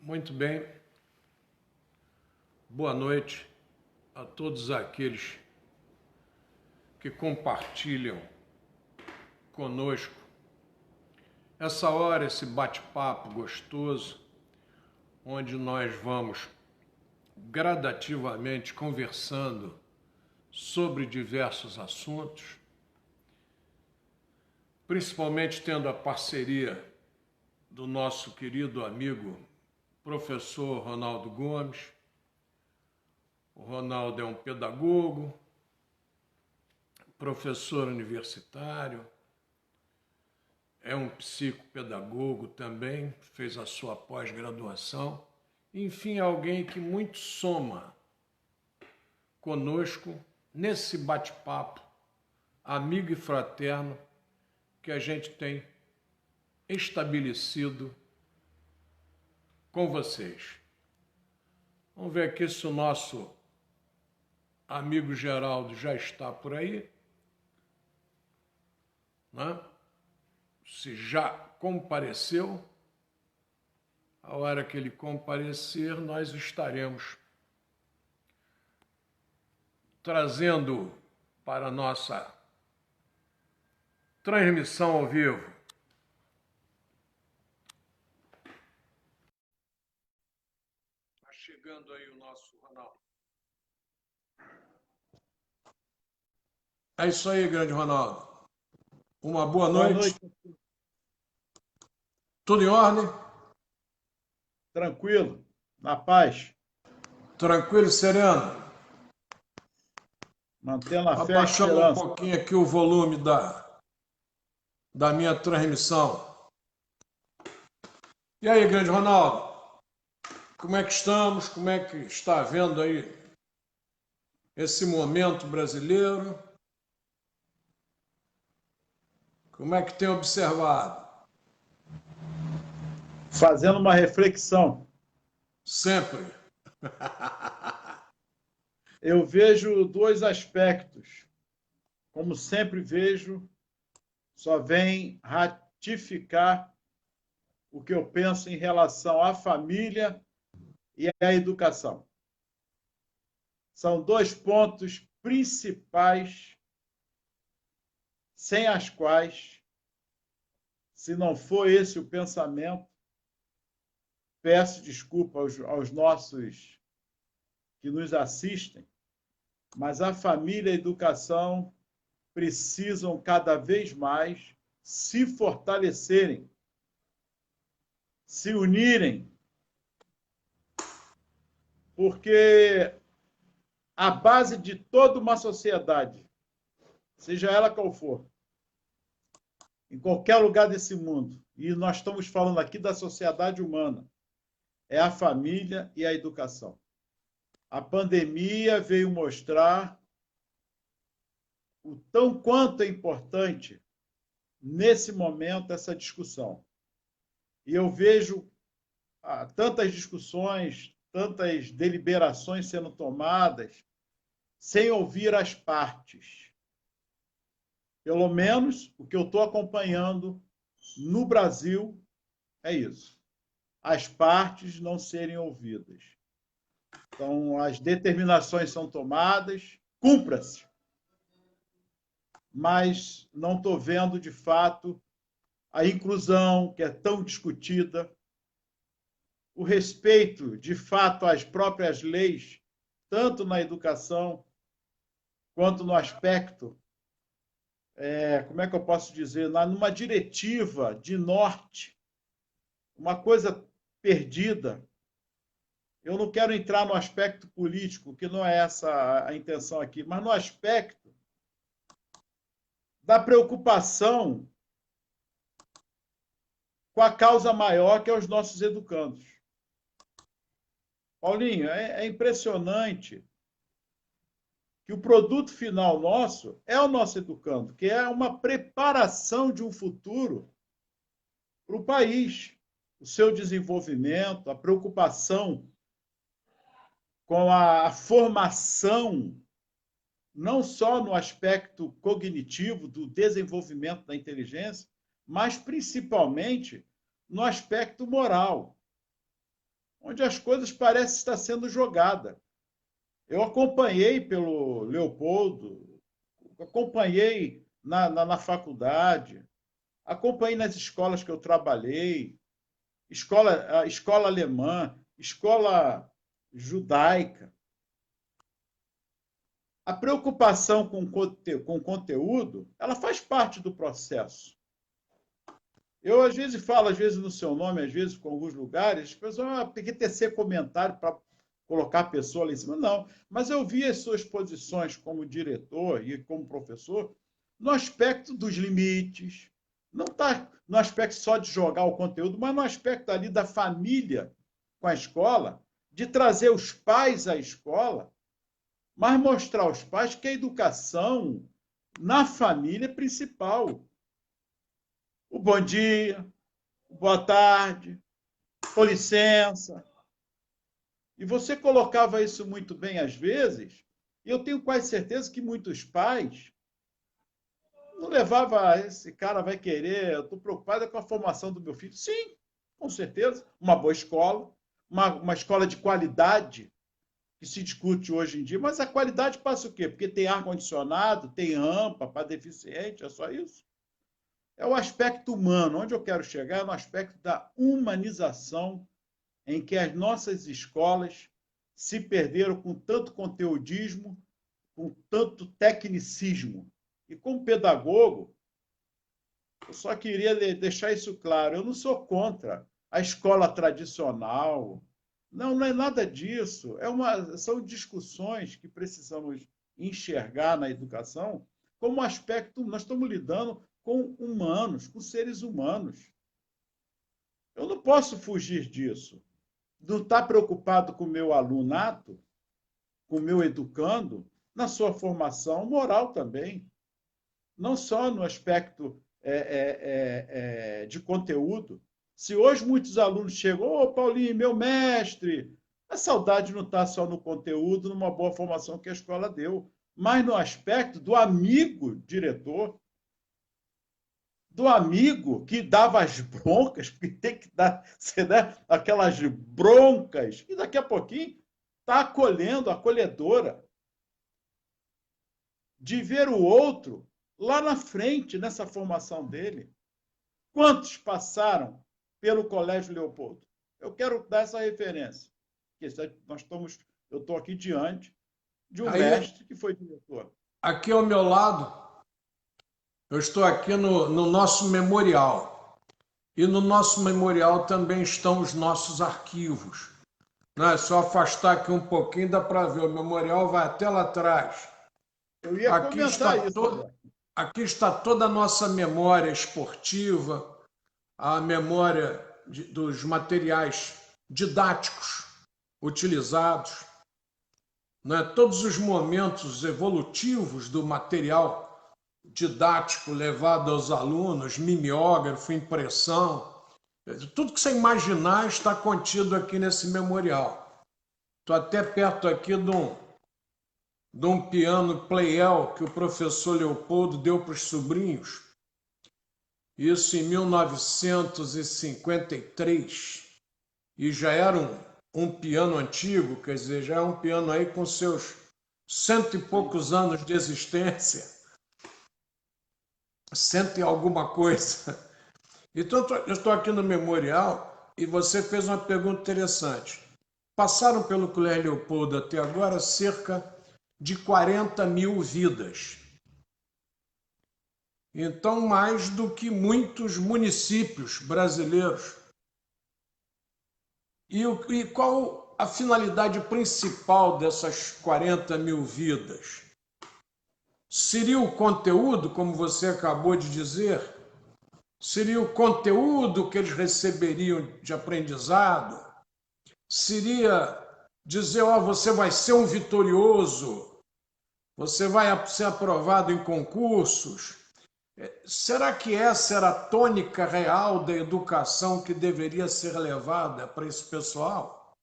Muito bem. Boa noite a todos aqueles que compartilham conosco essa hora, esse bate-papo gostoso, onde nós vamos gradativamente conversando sobre diversos assuntos, principalmente tendo a parceria do nosso querido amigo professor Ronaldo Gomes. O Ronaldo é um pedagogo, professor universitário, é um psicopedagogo também, fez a sua pós-graduação. Enfim, alguém que muito soma conosco nesse bate-papo amigo e fraterno que a gente tem estabelecido com vocês. Vamos ver aqui se o nosso amigo Geraldo já está por aí, né? Se já compareceu. A hora que ele comparecer, nós estaremos trazendo para a nossa transmissão ao vivo Está chegando aí o nosso Ronaldo. É isso aí, grande Ronaldo. Uma boa noite. Tudo em ordem? Tranquilo, na paz. Tranquilo e sereno? Mantendo a fé e Abaixando esperança. um pouquinho aqui o volume da minha transmissão. E aí, grande Ronaldo? Como é que estamos? Como é que está vendo aí esse momento brasileiro? Como é que tem observado? Fazendo uma reflexão. Sempre. Eu vejo dois aspectos. Como sempre vejo, só vem ratificar o que eu penso em relação à família e à educação. São dois pontos principais, sem as quais, se não for esse o pensamento, peço desculpa aos nossos que nos assistem, mas a família e a educação precisam cada vez mais se fortalecerem, se unirem, porque a base de toda uma sociedade, seja ela qual for, em qualquer lugar desse mundo, e nós estamos falando aqui da sociedade humana, é a família e a educação. A pandemia veio mostrar o tão quanto é importante, nesse momento, essa discussão. E eu vejo tantas discussões, tantas deliberações sendo tomadas, sem ouvir as partes. Pelo menos o que eu estou acompanhando no Brasil é isso. As partes não serem ouvidas. Então, as determinações são tomadas, cumpra-se. Mas não estou vendo, de fato, a inclusão, que é tão discutida, o respeito, de fato, às próprias leis, tanto na educação quanto no aspecto, como é que eu posso dizer, numa diretiva de norte, uma coisa perdida. Eu não quero entrar no aspecto político, que não é essa a intenção aqui, mas no aspecto da preocupação com a causa maior, que é os nossos educandos. Paulinho, é impressionante que o produto final nosso é o nosso educando, que é uma preparação de um futuro para o país, o seu desenvolvimento, a preocupação com a formação, não só no aspecto cognitivo do desenvolvimento da inteligência, mas principalmente no aspecto moral, onde as coisas parecem estar sendo jogadas. Eu acompanhei pelo Leopoldo, acompanhei na faculdade, acompanhei nas escolas que eu trabalhei, escola alemã, escola judaica. A preocupação com conteúdo, ela faz parte do processo. Eu, às vezes, falo, às vezes, no seu nome, às vezes, com alguns lugares, as pessoas tem que tecer comentário para colocar a pessoa lá em cima. Não, mas eu vi as suas posições como diretor e como professor no aspecto dos limites, não está no aspecto só de jogar o conteúdo, mas no aspecto ali da família com a escola, de trazer os pais à escola, mas mostrar aos pais que a educação na família é principal. O bom dia, boa tarde, com licença. E você colocava isso muito bem às vezes, e eu tenho quase certeza que muitos pais não levavam, esse cara vai querer, eu estou preocupado com a formação do meu filho. Sim, com certeza. Uma boa escola, uma escola de qualidade, que se discute hoje em dia, mas a qualidade passa o quê? Porque tem ar-condicionado, tem rampa para deficiente, é só isso. É o aspecto humano. Onde eu quero chegar é no aspecto da humanização, em que as nossas escolas se perderam com tanto conteudismo, com tanto tecnicismo. E como pedagogo, eu só queria deixar isso claro. Eu não sou contra a escola tradicional. Não, não é nada disso. São discussões que precisamos enxergar na educação como um aspecto. Nós estamos lidando com humanos, com seres humanos. Eu não posso fugir disso. Não estar preocupado com o meu alunato, com o meu educando, na sua formação moral também. Não só no aspecto de conteúdo. Se hoje muitos alunos chegam, ô Paulinho, meu mestre, a saudade não está só no conteúdo, numa boa formação que a escola deu, mas no aspecto do amigo diretor, do amigo que dava as broncas, porque tem que dar, né, aquelas broncas, e daqui a pouquinho está acolhendo, acolhedora, de ver o outro lá na frente, nessa formação dele. Quantos passaram pelo Colégio Leopoldo? Eu quero dar essa referência. Eu estou aqui diante de um mestre que foi diretor. Aqui ao meu lado, eu estou aqui no nosso memorial. E no nosso memorial também estão os nossos arquivos. Não é só afastar aqui um pouquinho, dá para ver. O memorial vai até lá atrás. Eu ia comentar isso. Aqui está toda a nossa memória esportiva, a memória dos materiais didáticos utilizados, né? Todos os momentos evolutivos do material didático levado aos alunos, mimeógrafo, impressão, tudo que você imaginar está contido aqui nesse memorial. Estou até perto aqui de um piano Pleyel que o professor Leopoldo deu para os sobrinhos. Isso em 1953. E já era um piano antigo, quer dizer, já é um piano aí com seus 100 e poucos anos de existência. 100 e alguma coisa. Então, eu estou aqui no memorial e você fez uma pergunta interessante. Passaram pelo Colégio Leopoldo até agora cerca de 40 mil vidas. Então, mais do que muitos municípios brasileiros. E qual a finalidade principal dessas 40 mil vidas? Seria o conteúdo, como você acabou de dizer? Seria o conteúdo que eles receberiam de aprendizado? Seria dizer, você vai ser um vitorioso, você vai ser aprovado em concursos? Será que essa era a tônica real da educação que deveria ser levada para esse pessoal?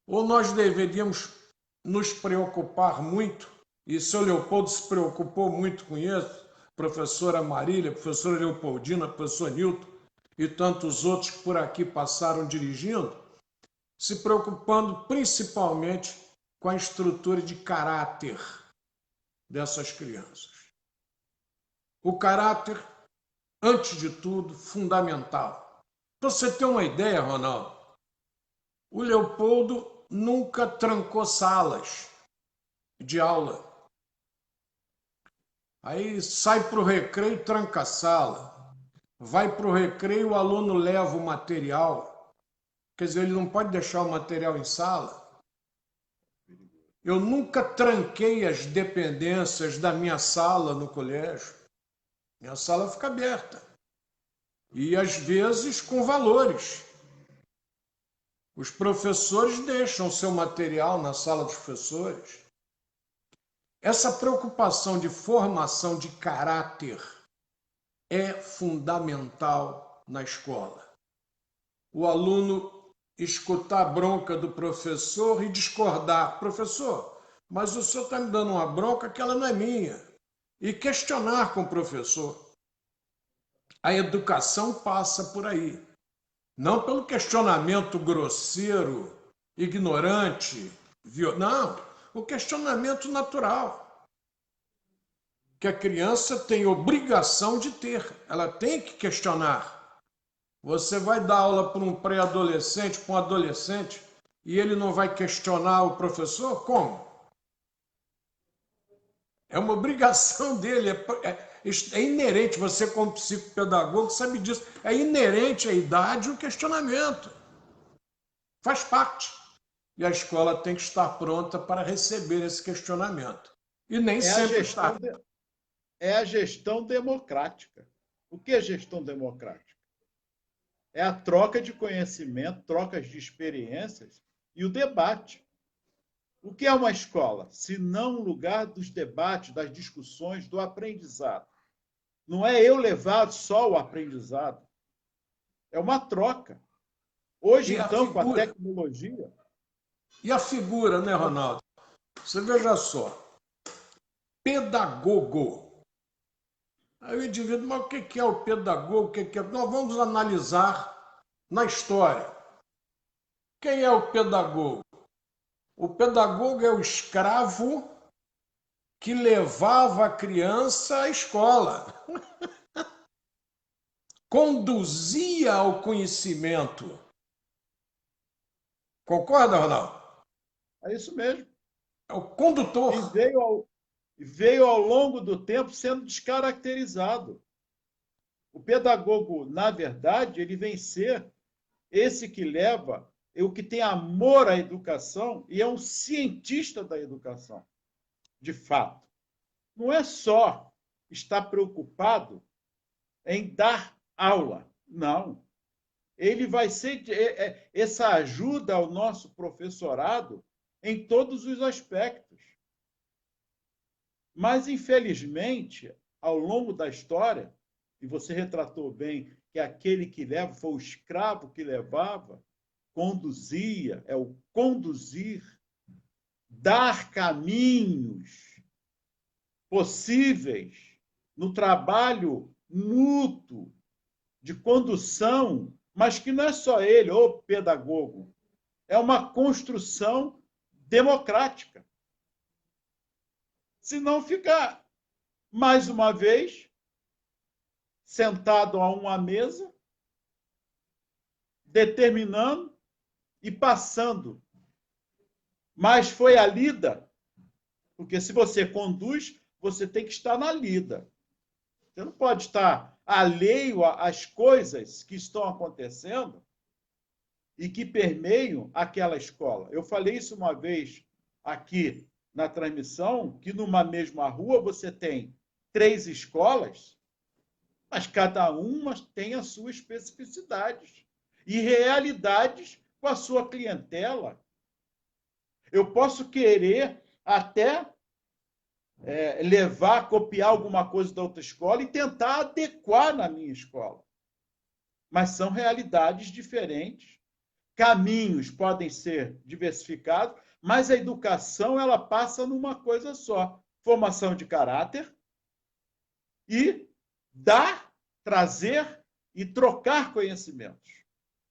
Ou nós deveríamos nos preocupar muito, e o senhor Leopoldo se preocupou muito com isso, professora Marília, professora Leopoldina, professor Nilton e tantos outros que por aqui passaram dirigindo, se preocupando principalmente com a estrutura de caráter dessas crianças. O caráter, antes de tudo, fundamental. Para você ter uma ideia, Ronaldo, o Leopoldo nunca trancou salas de aula. Aí sai para o recreio, tranca a sala. Vai para o recreio, o aluno leva o material. Quer dizer, ele não pode deixar o material em sala. Eu nunca tranquei as dependências da minha sala no colégio. Minha sala fica aberta. E, às vezes, com valores. Os professores deixam o seu material na sala dos professores. Essa preocupação de formação de caráter é fundamental na escola. O aluno escutar a bronca do professor e discordar. Professor, mas o senhor está me dando uma bronca que ela não é minha. E questionar com o professor. A educação passa por aí. Não pelo questionamento grosseiro, ignorante, não. O questionamento natural. Que a criança tem obrigação de ter. Ela tem que questionar. Você vai dar aula para um pré-adolescente, para um adolescente, e ele não vai questionar o professor? Como? É uma obrigação dele, é inerente, você como psicopedagogo sabe disso, é inerente à idade o questionamento. Faz parte. E a escola tem que estar pronta para receber esse questionamento. E nem sempre está. É a gestão democrática. O que é gestão democrática? É a troca de conhecimento, trocas de experiências e o debate. O que é uma escola? Se não um lugar dos debates, das discussões, do aprendizado. Não é eu levar só o aprendizado. É uma troca. Hoje, então, com a tecnologia... E a figura, né, Ronaldo? Você veja só. Pedagogo. Aí o indivíduo, mas o que é o pedagogo? O que é? Nós vamos analisar na história. Quem é o pedagogo? O pedagogo é o escravo que levava a criança à escola. Conduzia ao conhecimento. Concorda, Ronaldo? É isso mesmo. É o condutor. E veio ao longo do tempo sendo descaracterizado. O pedagogo, na verdade, ele vem ser esse que leva, o que tem amor à educação e é um cientista da educação, de fato. Não é só estar preocupado em dar aula, não. Ele vai ser essa ajuda ao nosso professorado em todos os aspectos. Mas, infelizmente, ao longo da história, e você retratou bem que aquele que leva foi o escravo que levava, conduzia, é o conduzir, dar caminhos possíveis no trabalho mútuo de condução, mas que não é só ele, o pedagogo, é uma construção democrática. Senão fica, mais uma vez, sentado a uma mesa, determinando e passando. Mas foi a lida, porque se você conduz, você tem que estar na lida. Você não pode estar alheio às coisas que estão acontecendo e que permeiam aquela escola. Eu falei isso uma vez aqui na transmissão, que numa mesma rua você tem 3 escolas, mas cada uma tem a sua especificidade e realidades com a sua clientela. Eu posso querer até levar, copiar alguma coisa da outra escola e tentar adequar na minha escola. Mas são realidades diferentes. Caminhos podem ser diversificados, mas a educação ela passa numa coisa só: formação de caráter e dar, trazer e trocar conhecimentos.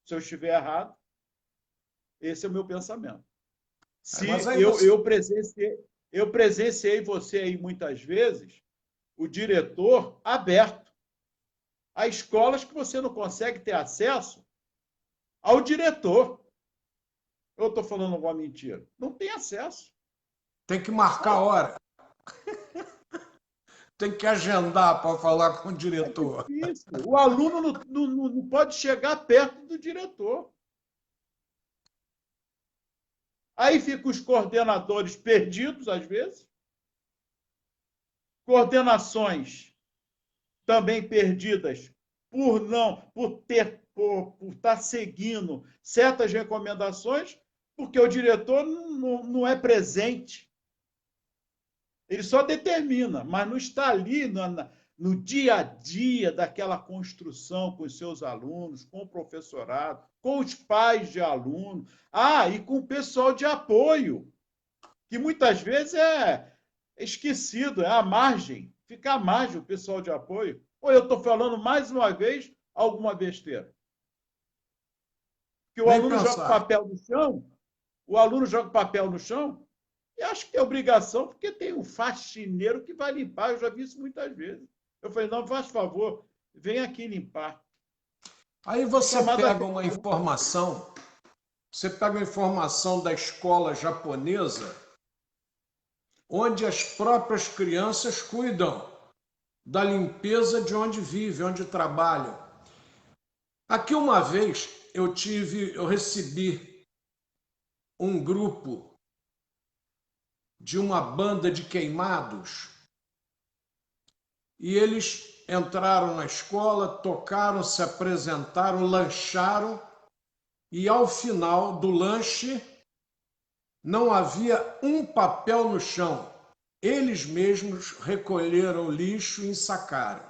Se eu estiver errado, Esse é o meu pensamento. Se Mas aí você... eu presenciei você aí muitas vezes, o diretor aberto a escolas que você não consegue ter acesso ao diretor. Eu estou falando alguma mentira? Não tem acesso. Tem que marcar a hora. Tem que agendar para falar com o É diretor. difícil. O aluno não pode chegar perto do diretor. Aí ficam os coordenadores perdidos, às vezes, coordenações também perdidas por estar seguindo certas recomendações, porque o diretor não é presente. Ele só determina, mas não está ali no dia a dia daquela construção com os seus alunos, com o professorado, com os pais de aluno, e com o pessoal de apoio, que muitas vezes é esquecido, é à margem, fica à margem o pessoal de apoio. Ou eu estou falando mais uma vez alguma besteira? Que o Nem aluno joga pensar. papel no chão, o aluno joga papel no chão, e acho que tem obrigação, porque tem um faxineiro que vai limpar. Eu já vi isso muitas vezes. Eu falei, não, faz favor, vem aqui limpar. Aí você pega uma informação, você pega uma informação da escola japonesa, onde as próprias crianças cuidam da limpeza de onde vivem, onde trabalham. Aqui uma vez eu recebi um grupo de uma banda de queimados e eles entraram na escola, tocaram, se apresentaram, lancharam e ao final do lanche não havia um papel no chão. Eles mesmos recolheram o lixo e ensacaram.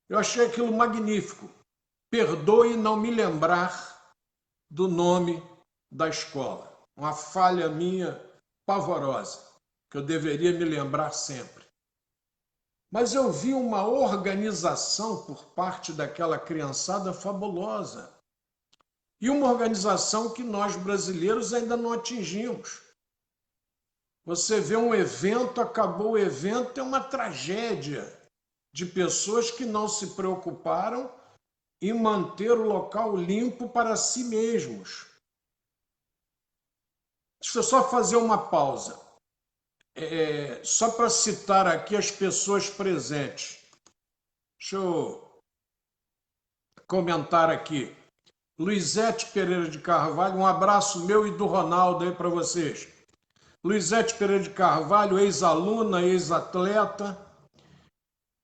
Eu achei aquilo magnífico. Perdoe não me lembrar do nome da escola. Uma falha minha pavorosa, que eu deveria me lembrar sempre. Mas eu vi uma organização por parte daquela criançada fabulosa. E uma organização que nós brasileiros ainda não atingimos. Você vê um evento, acabou o evento, é uma tragédia de pessoas que não se preocuparam em manter o local limpo para si mesmos. Deixa eu só fazer uma pausa. Só para citar aqui as pessoas presentes. Deixa eu comentar aqui. Luizete Pereira de Carvalho, um abraço meu e do Ronaldo aí para vocês. Luizete Pereira de Carvalho, ex-aluna, ex-atleta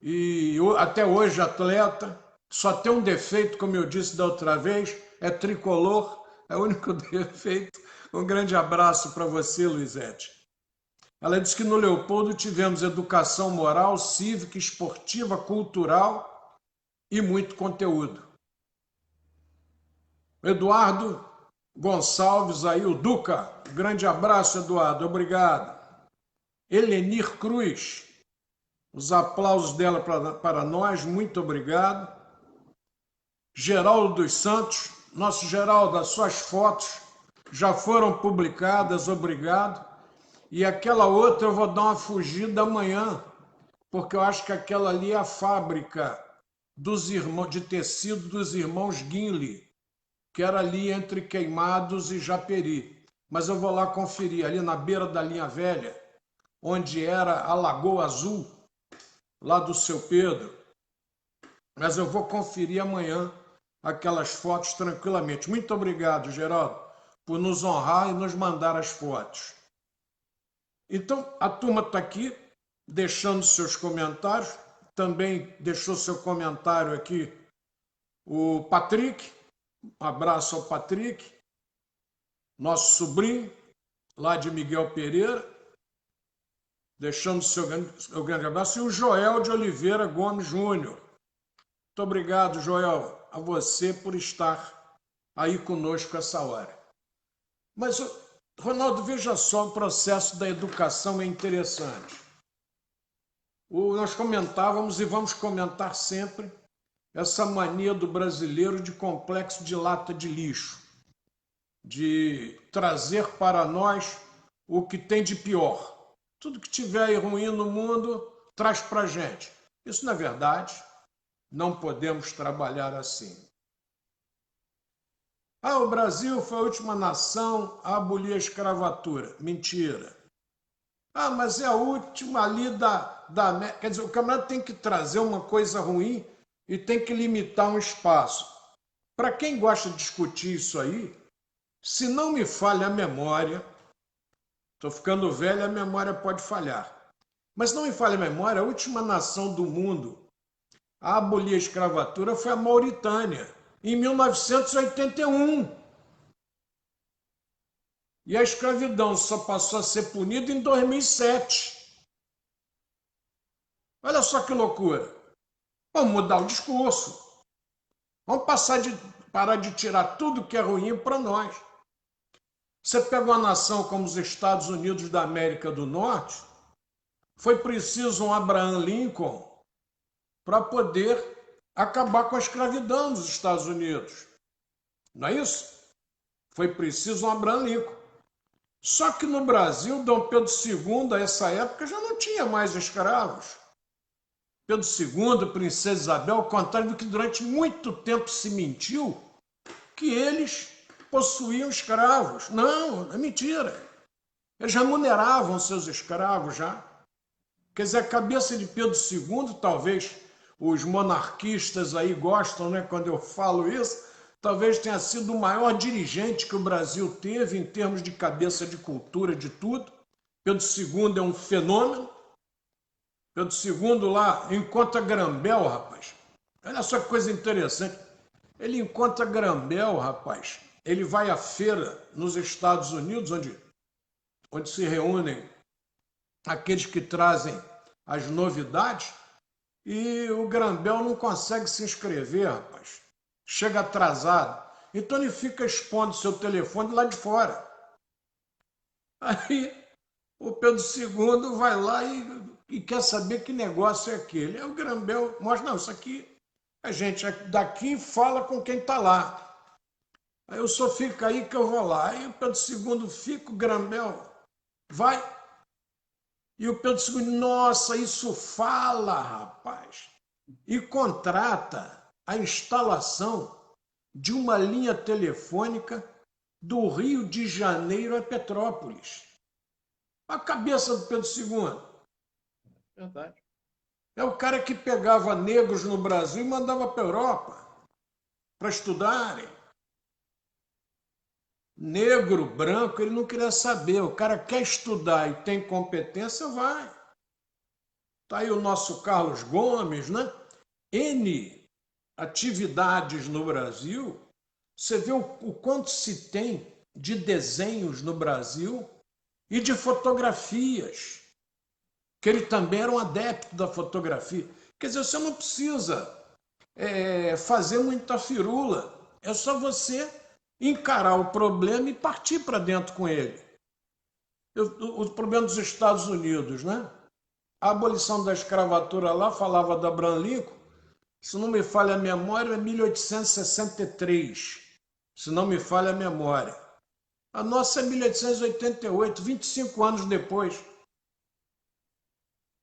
e até hoje atleta. Só tem um defeito, como eu disse da outra vez, é tricolor, é o único defeito. Um grande abraço para você, Luizete. Ela disse que no Leopoldo tivemos educação moral, cívica, esportiva, cultural e muito conteúdo. Eduardo Gonçalves aí, o Duca. Grande abraço, Eduardo. Obrigado. Helenir Cruz. Os aplausos dela para nós. Muito obrigado. Geraldo dos Santos. Nosso Geraldo, as suas fotos já foram publicadas. Obrigado. E aquela outra eu vou dar uma fugida amanhã, porque eu acho que aquela ali é a fábrica de tecido dos irmãos Guinle, que era ali entre Queimados e Japeri. Mas eu vou lá conferir, ali na beira da linha velha, onde era a Lagoa Azul, lá do Seu Pedro. Mas eu vou conferir amanhã aquelas fotos tranquilamente. Muito obrigado, Geraldo, por nos honrar e nos mandar as fotos. Então, a turma está aqui, deixando seus comentários. Também deixou seu comentário aqui o Patrick. Um abraço ao Patrick, nosso sobrinho, lá de Miguel Pereira, deixando seu grande abraço. E o Joel de Oliveira Gomes Júnior. Muito obrigado, Joel, a você por estar aí conosco essa hora. Mas, Ronaldo, veja só, o processo da educação é interessante. Nós comentávamos e vamos comentar sempre essa mania do brasileiro de complexo de lata de lixo. de trazer para nós o que tem de pior. Tudo que tiver aí ruim no mundo, traz para a gente. Isso, na verdade, não podemos trabalhar assim. Ah, o Brasil foi a última nação a abolir a escravatura. Mentira. Ah, mas é a última ali da... Quer dizer, o camarada tem que trazer uma coisa ruim e tem que limitar um espaço. Para quem gosta de discutir isso aí, se não me falha a memória, estou ficando velho, a memória pode falhar. Mas não me falha a memória, a última nação do mundo a abolir a escravatura foi a Mauritânia, em 1981. E a escravidão só passou a ser punida em 2007. Olha só que loucura. Vamos mudar o discurso. Vamos parar de tirar tudo que é ruim para nós. Você pega uma nação como os Estados Unidos da América do Norte, foi preciso um Abraham Lincoln para poder acabar com a escravidão nos Estados Unidos. Não é isso? Foi preciso um Abraham Lincoln. Só que no Brasil, Dom Pedro II, a essa época, já não tinha mais escravos. Pedro II, Princesa Isabel, ao contrário do que durante muito tempo se mentiu, que eles possuíam escravos. Não, é mentira. Eles remuneravam seus escravos já. Quer dizer, a cabeça de Pedro II, talvez os monarquistas aí gostam, né, quando eu falo isso, talvez tenha sido o maior dirigente que o Brasil teve em termos de cabeça de cultura, de tudo. Pedro II é um fenômeno. Pedro II lá encontra Grambel, rapaz. Olha só que coisa interessante. Ele encontra Grambel, rapaz. Ele vai à feira nos Estados Unidos, onde se reúnem aqueles que trazem as novidades, e o Grambel não consegue se inscrever, rapaz. Chega atrasado. Então ele fica expondo seu telefone lá de fora. Aí o Pedro II vai lá e quer saber que negócio é aquele. Aí o Grambel mostra, não, isso aqui, a gente daqui fala com quem está lá. Aí eu só fico aí que eu vou lá. Aí o Pedro II fica, o Grambel vai. E o Pedro II, nossa, isso fala, rapaz. E contrata a instalação de uma linha telefônica do Rio de Janeiro a Petrópolis. A cabeça do Pedro II. Verdade. É o cara que pegava negros no Brasil e mandava para a Europa para estudarem. Negro, branco, ele não queria saber. O cara quer estudar e tem competência, vai. Está aí o nosso Carlos Gomes, né? N atividades no Brasil. Você vê o quanto se tem de desenhos no Brasil e de fotografias, que ele também era um adepto da fotografia. Quer dizer, você não precisa fazer muita firula, é só você encarar o problema e partir para dentro com ele. O problema dos Estados Unidos, né? A abolição da escravatura lá, falava da Abraham Lincoln, se não me falha a memória, é 1863, se não me falha a memória. A nossa é 1888, 25 anos depois.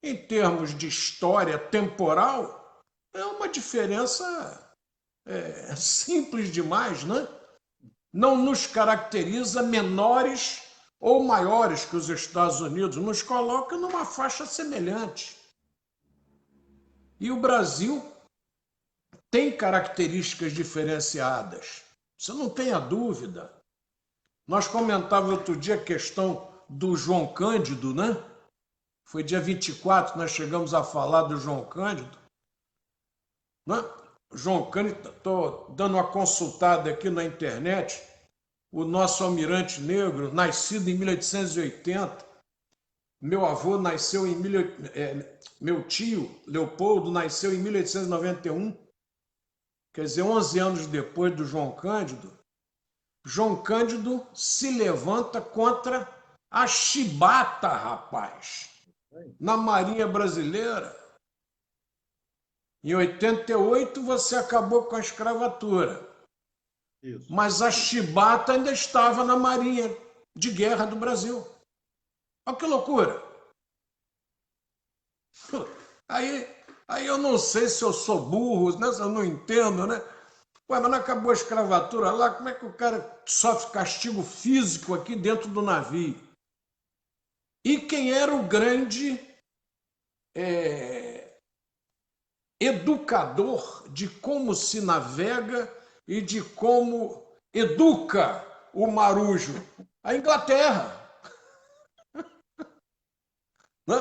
Em termos de história temporal, é uma diferença simples demais, né? Não nos caracteriza menores ou maiores que os Estados Unidos, nos coloca numa faixa semelhante. E o Brasil tem características diferenciadas, você não tenha dúvida. Nós comentávamos outro dia a questão do João Cândido, né? Foi dia 24 que nós chegamos a falar do João Cândido. Né? João Cândido, estou dando uma consultada aqui na internet, o nosso almirante negro, nascido em 1880, meu avô nasceu em... meu tio, Leopoldo, nasceu em 1891, quer dizer, 11 anos depois do João Cândido. João Cândido se levanta contra a chibata, rapaz, na Marinha Brasileira. Em 88 você acabou com a escravatura. Isso. mas a chibata ainda estava na Marinha de Guerra do Brasil. Olha que loucura! Aí eu não sei se eu sou burro, né? Eu não entendo, né? Ué, mas não acabou a escravatura lá? Como é que o cara sofre castigo físico aqui dentro do navio? E quem era o grande educador de como se navega e de como educa o marujo? A Inglaterra. Né?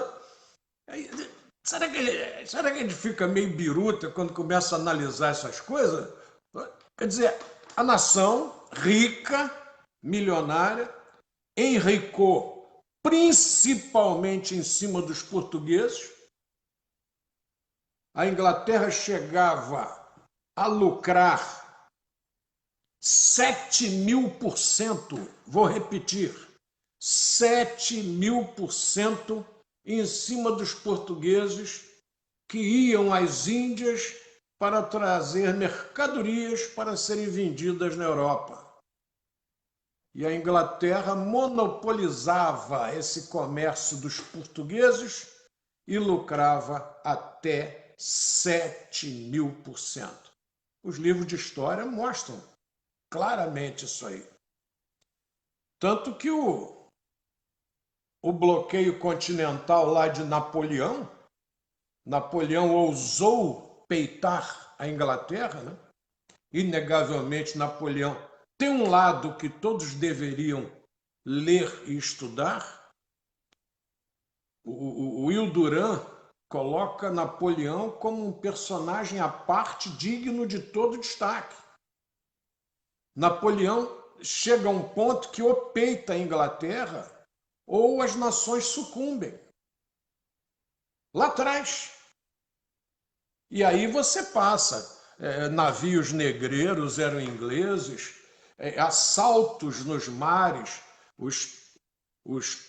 Será que a gente fica meio biruta quando começa a analisar essas coisas? Quer dizer, a nação rica, milionária, enricou principalmente em cima dos portugueses. A Inglaterra chegava a lucrar 7.000%, vou repetir, 7.000% em cima dos portugueses que iam às Índias para trazer mercadorias para serem vendidas na Europa. E a Inglaterra monopolizava esse comércio dos portugueses e lucrava até 7.000%. Os livros de história mostram claramente isso aí. Tanto que o bloqueio continental lá de Napoleão ousou peitar a Inglaterra, né? Inegavelmente Napoleão tem um lado que todos deveriam ler e estudar. O Will Durant coloca Napoleão como um personagem à parte digno de todo destaque. Napoleão chega a um ponto que ou peita a Inglaterra ou as nações sucumbem. Lá atrás. E aí você passa, navios negreiros eram ingleses, assaltos nos mares, os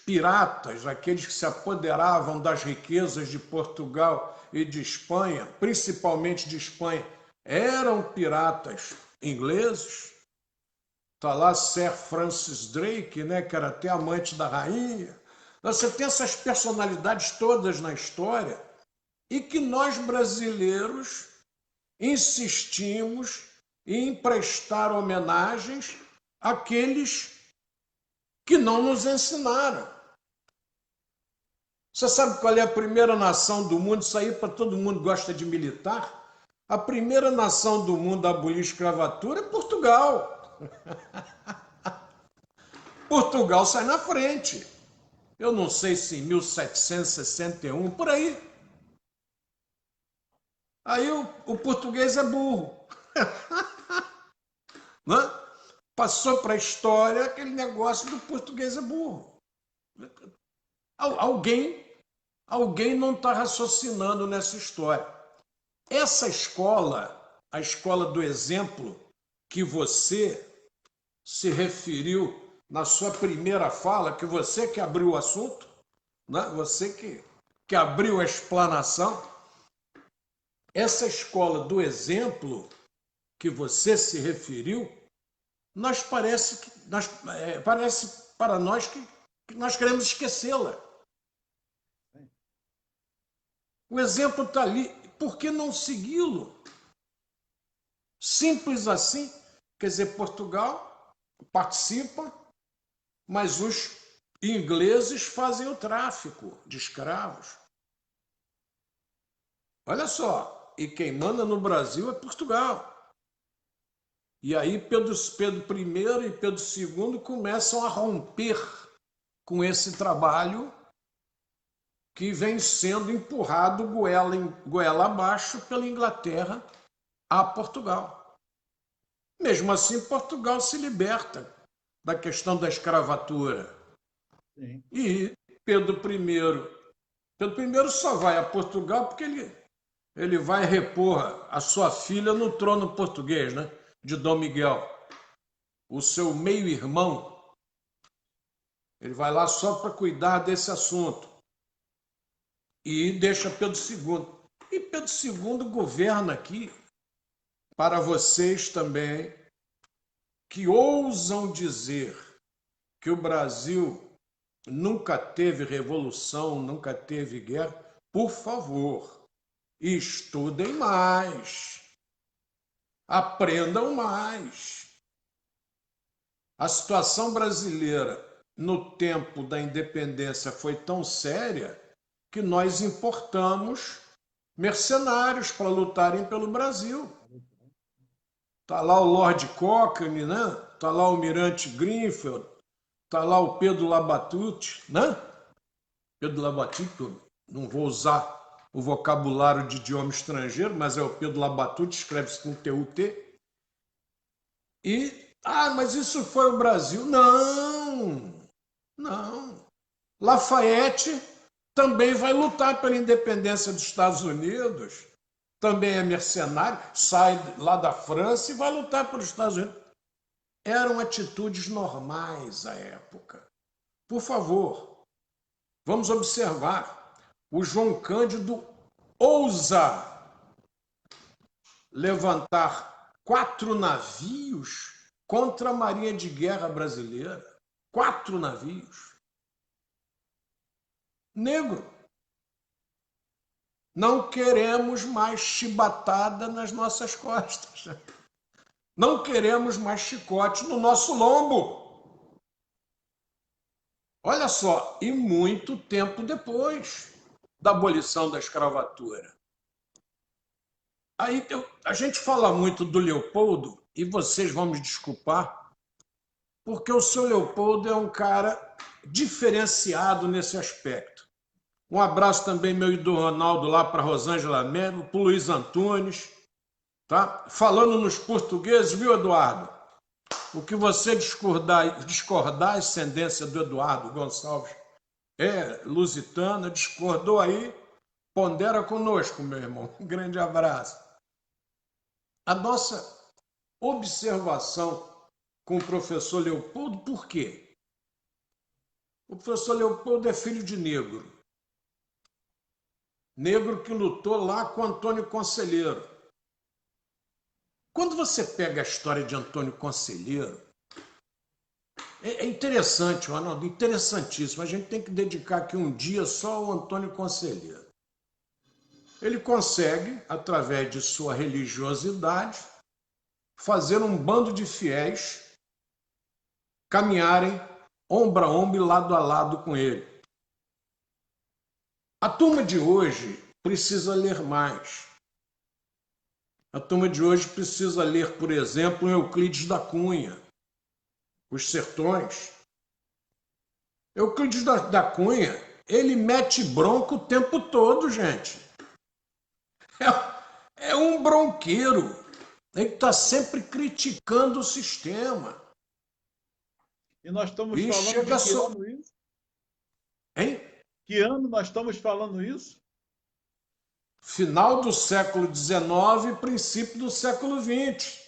piratas, aqueles que se apoderavam das riquezas de Portugal e de Espanha, principalmente de Espanha, eram piratas ingleses. Está lá Sir Francis Drake, né, que era até amante da rainha. Você tem essas personalidades todas na história e que nós brasileiros insistimos em prestar homenagens àqueles que não nos ensinaram. Você sabe qual é a primeira nação do mundo? Isso aí para todo mundo gosta de militar. A primeira nação do mundo a abolir a escravatura é Portugal. Portugal sai na frente. Eu não sei se em 1761, por aí. Aí o português é burro. Né? Passou para a história aquele negócio do português é burro. Alguém não está raciocinando nessa história. Essa escola, a escola do exemplo, que você se referiu na sua primeira fala, que você que abriu o assunto, né? Você que abriu a explanação, essa escola do exemplo que você se referiu, parece para nós que nós queremos esquecê-la. O exemplo está ali, por que não segui-lo? Simples assim, quer dizer, Portugal participa, mas os ingleses fazem o tráfico de escravos. Olha só, e quem manda no Brasil é Portugal. E aí Pedro I e Pedro II começam a romper com esse trabalho que vem sendo empurrado goela abaixo pela Inglaterra a Portugal. Mesmo assim, Portugal se liberta da questão da escravatura. Sim. E Pedro I só vai a Portugal porque ele vai repor a sua filha no trono português, né? De Dom Miguel, o seu meio-irmão. Ele vai lá só para cuidar desse assunto. E deixa Pedro II. E Pedro II governa aqui, para vocês também que ousam dizer que o Brasil nunca teve revolução, nunca teve guerra, por favor, estudem mais, aprendam mais. A situação brasileira no tempo da independência foi tão séria que nós importamos mercenários para lutarem pelo Brasil. Está lá o Lord Cochrane, né? Está lá o Almirante Grenfell, está lá o Pedro Labatut, né? Pedro Labatut, não vou usar o vocabulário de idioma estrangeiro, mas é o Pedro Labatut, escreve-se com T-U-T. Mas isso foi o Brasil. Não, não. Lafayette também vai lutar pela independência dos Estados Unidos, também é mercenário, sai lá da França e vai lutar pelos Estados Unidos. Eram atitudes normais à época. Por favor, vamos observar. O João Cândido ousa levantar 4 navios contra a Marinha de Guerra brasileira. 4 navios. Negro. Não queremos mais chibatada nas nossas costas. Não queremos mais chicote no nosso lombo. Olha só, e muito tempo depois da abolição da escravatura. Aí a gente fala muito do Leopoldo, e vocês vão me desculpar, porque o seu Leopoldo é um cara diferenciado nesse aspecto. Um abraço também meu e do Ronaldo lá para Rosângela Melo, para o Luiz Antunes, tá? Falando nos portugueses, viu, Eduardo? O que você discordar a ascendência do Eduardo Gonçalves é lusitana, discordou aí, pondera conosco, meu irmão. Um grande abraço. A nossa observação com o professor Leopoldo, por quê? O professor Leopoldo é filho de negro. Negro que lutou lá com Antônio Conselheiro. Quando você pega a história de Antônio Conselheiro, é interessante, Ronaldo, interessantíssimo. A gente tem que dedicar aqui um dia só ao Antônio Conselheiro. Ele consegue, através de sua religiosidade, fazer um bando de fiéis caminharem ombro a ombro e lado a lado com ele. A turma de hoje precisa ler mais. A turma de hoje precisa ler, por exemplo, Euclides da Cunha, Os Sertões. Euclides da Cunha, ele mete bronca o tempo todo, gente. É um bronqueiro. Ele está sempre criticando o sistema. E nós estamos falando de que ano isso? Hein? Que ano nós estamos falando isso? Final do século XIX, princípio do século XX.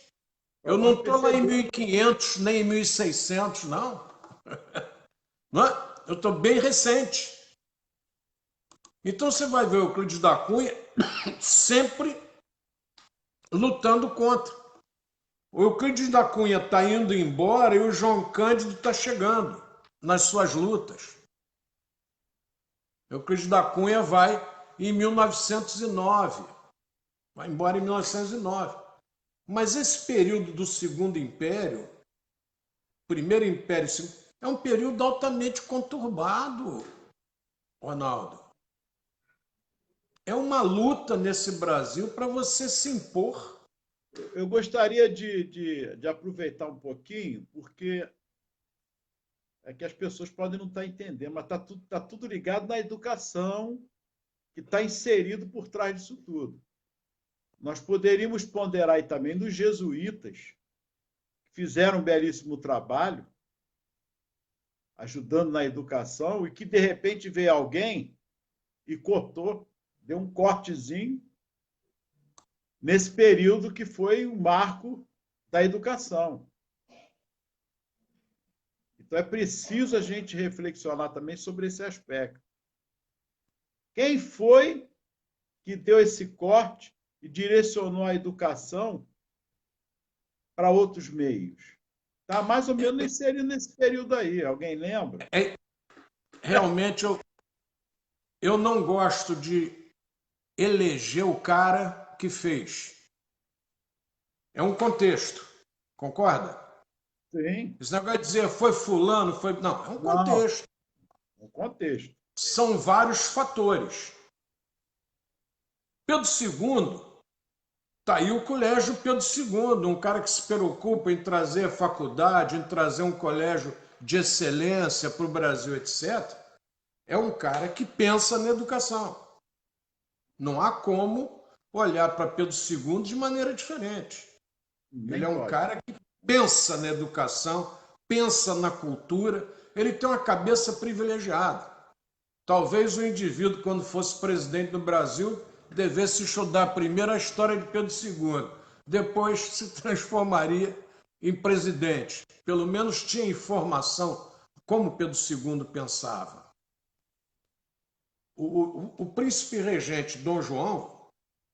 Eu não estou lá em 1500, nem em 1600, não. Não é? Eu estou bem recente. Então você vai ver o Euclides da Cunha sempre lutando contra. O Euclides da Cunha está indo embora e o João Cândido está chegando nas suas lutas. Euclides da Cunha vai em 1909. Vai embora em 1909. Mas esse período do Segundo Império, Primeiro Império, é um período altamente conturbado, Ronaldo. É uma luta nesse Brasil para você se impor. Eu gostaria de aproveitar um pouquinho, porque é que as pessoas podem não estar entendendo, mas tá tudo ligado na educação que está inserido por trás disso tudo. Nós poderíamos ponderar aí também dos jesuítas, que fizeram um belíssimo trabalho, ajudando na educação, e que, de repente, veio alguém e cortou, deu um cortezinho, nesse período que foi o marco da educação. Então, é preciso a gente reflexionar também sobre esse aspecto. Quem foi que deu esse corte e direcionou a educação para outros meios? Está mais ou menos inserido nesse período aí. Alguém lembra? Realmente, eu não gosto de eleger o cara que fez. É um contexto, concorda? Sim. Esse negócio de dizer foi fulano, foi. Não, é um Não, contexto. um contexto. São vários fatores. Pedro II, está aí o Colégio Pedro II, um cara que se preocupa em trazer a faculdade, em trazer um colégio de excelência para o Brasil, etc. É um cara que pensa na educação. Não há como olhar para Pedro II de maneira diferente. Ele Nem é um pode. cara que pensa na educação, pensa na cultura, ele tem uma cabeça privilegiada. Talvez o indivíduo, quando fosse presidente do Brasil, devesse estudar primeiro a história de Pedro II, depois se transformaria em presidente. Pelo menos tinha informação como Pedro II pensava. O príncipe regente Dom João,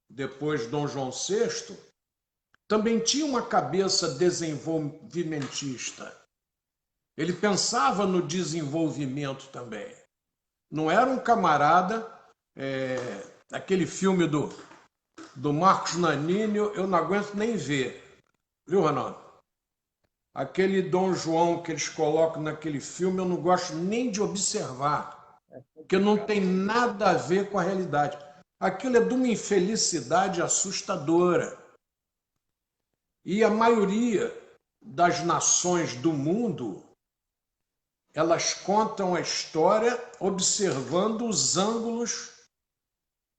depois Dom João VI, também tinha uma cabeça desenvolvimentista. Ele pensava no desenvolvimento também. Não era um camarada, aquele filme do Marcos Nanini, eu não aguento nem ver. Viu, Ronaldo? Aquele Dom João que eles colocam naquele filme, eu não gosto nem de observar, porque não tem nada a ver com a realidade. Aquilo é de uma infelicidade assustadora. E a maioria das nações do mundo, elas contam a história observando os ângulos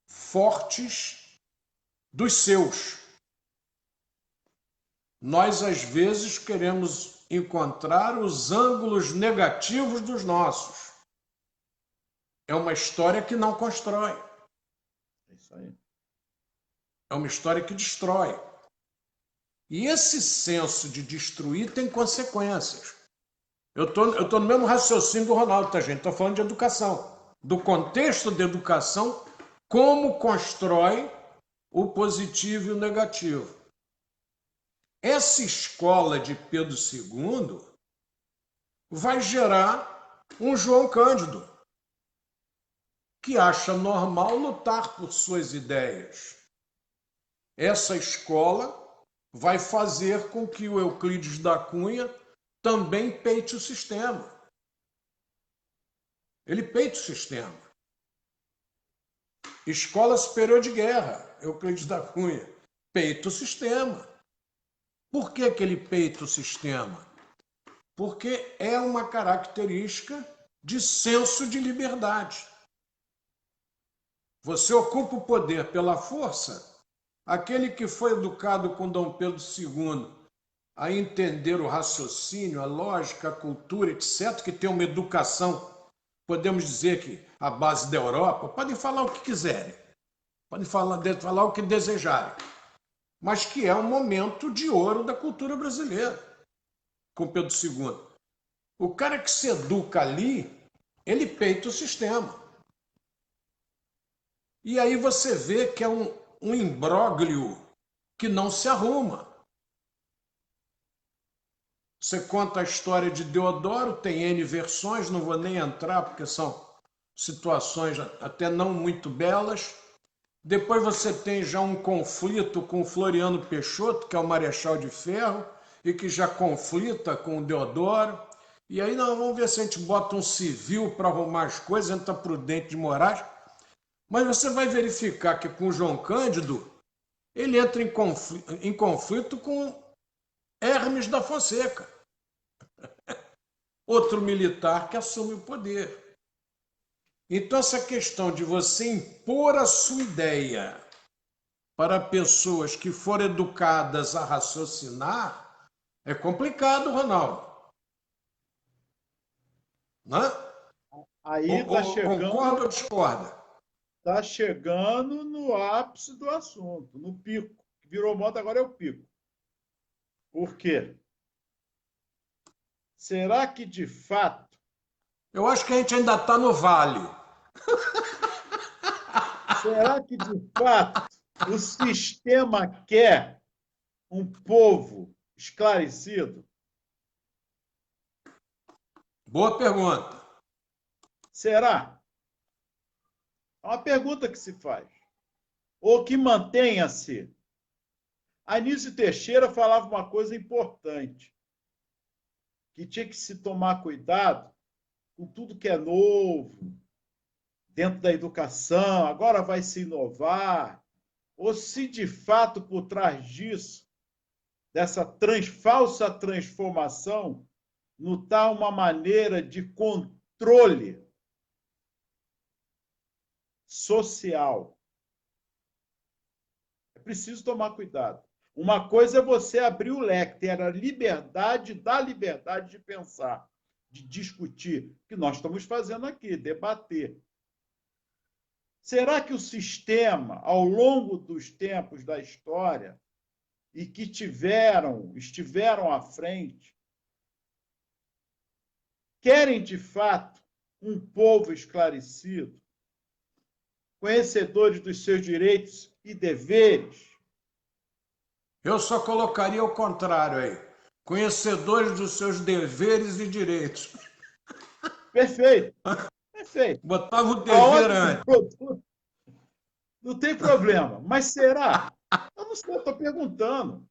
fortes dos seus. Nós, às vezes, queremos encontrar os ângulos negativos dos nossos. É uma história que não constrói. É isso aí. É uma história que destrói. E esse senso de destruir tem consequências. Eu tô no mesmo raciocínio do Ronaldo, tá, gente? Estou falando de educação. Do contexto da educação, como constrói o positivo e o negativo. Essa escola de Pedro II vai gerar um João Cândido, que acha normal lutar por suas ideias. Essa escola vai fazer com que o Euclides da Cunha também peite o sistema. Ele peita o sistema. Escola Superior de Guerra, Euclides da Cunha, peita o sistema. Por que ele peita o sistema? Porque é uma característica de senso de liberdade. Você ocupa o poder pela força. Aquele que foi educado com Dom Pedro II a entender o raciocínio, a lógica, a cultura, etc., que tem uma educação, podemos dizer que a base da Europa, podem falar o que quiserem, podem falar o que desejarem, mas que é um momento de ouro da cultura brasileira, com Pedro II. O cara que se educa ali, ele peita o sistema. E aí você vê que é um imbróglio que não se arruma. Você conta a história de Deodoro, tem N versões, não vou nem entrar, porque são situações até não muito belas. Depois você tem já um conflito com Floriano Peixoto, que é o Marechal de Ferro, e que já conflita com o Deodoro. E aí nós vamos ver se a gente bota um civil para arrumar as coisas, entra Prudente de Moraes. Mas você vai verificar que com João Cândido, ele entra em conflito com Hermes da Fonseca, outro militar que assume o poder. Então, essa questão de você impor a sua ideia para pessoas que foram educadas a raciocinar é complicado, Ronaldo. Né? Aí está Concorda ou chegando, discorda? tá chegando no ápice do assunto, no pico. Que virou moda agora é o pico. Por quê? Será que de fato, Eu acho que a gente ainda está no vale. será que de fato o sistema quer um povo esclarecido? Boa pergunta. Será? É uma pergunta que se faz. Ou que mantenha-se. Anísio Teixeira falava uma coisa importante, que tinha que se tomar cuidado com tudo que é novo, dentro da educação, agora vai se inovar, ou se de fato por trás disso, dessa falsa transformação, não está uma maneira de controle social. É preciso tomar cuidado. Uma coisa é você abrir o leque, ter a liberdade, da liberdade de pensar, de discutir, o que nós estamos fazendo aqui, debater. Será que o sistema, ao longo dos tempos da história, e que estiveram à frente, querem de fato um povo esclarecido, conhecedores dos seus direitos e deveres? Eu só colocaria o contrário aí. Conhecedores dos seus deveres e direitos. Perfeito, perfeito. Botava o A dever ordem do antes. produto não tem problema. Mas será? Eu não sei, eu estou perguntando.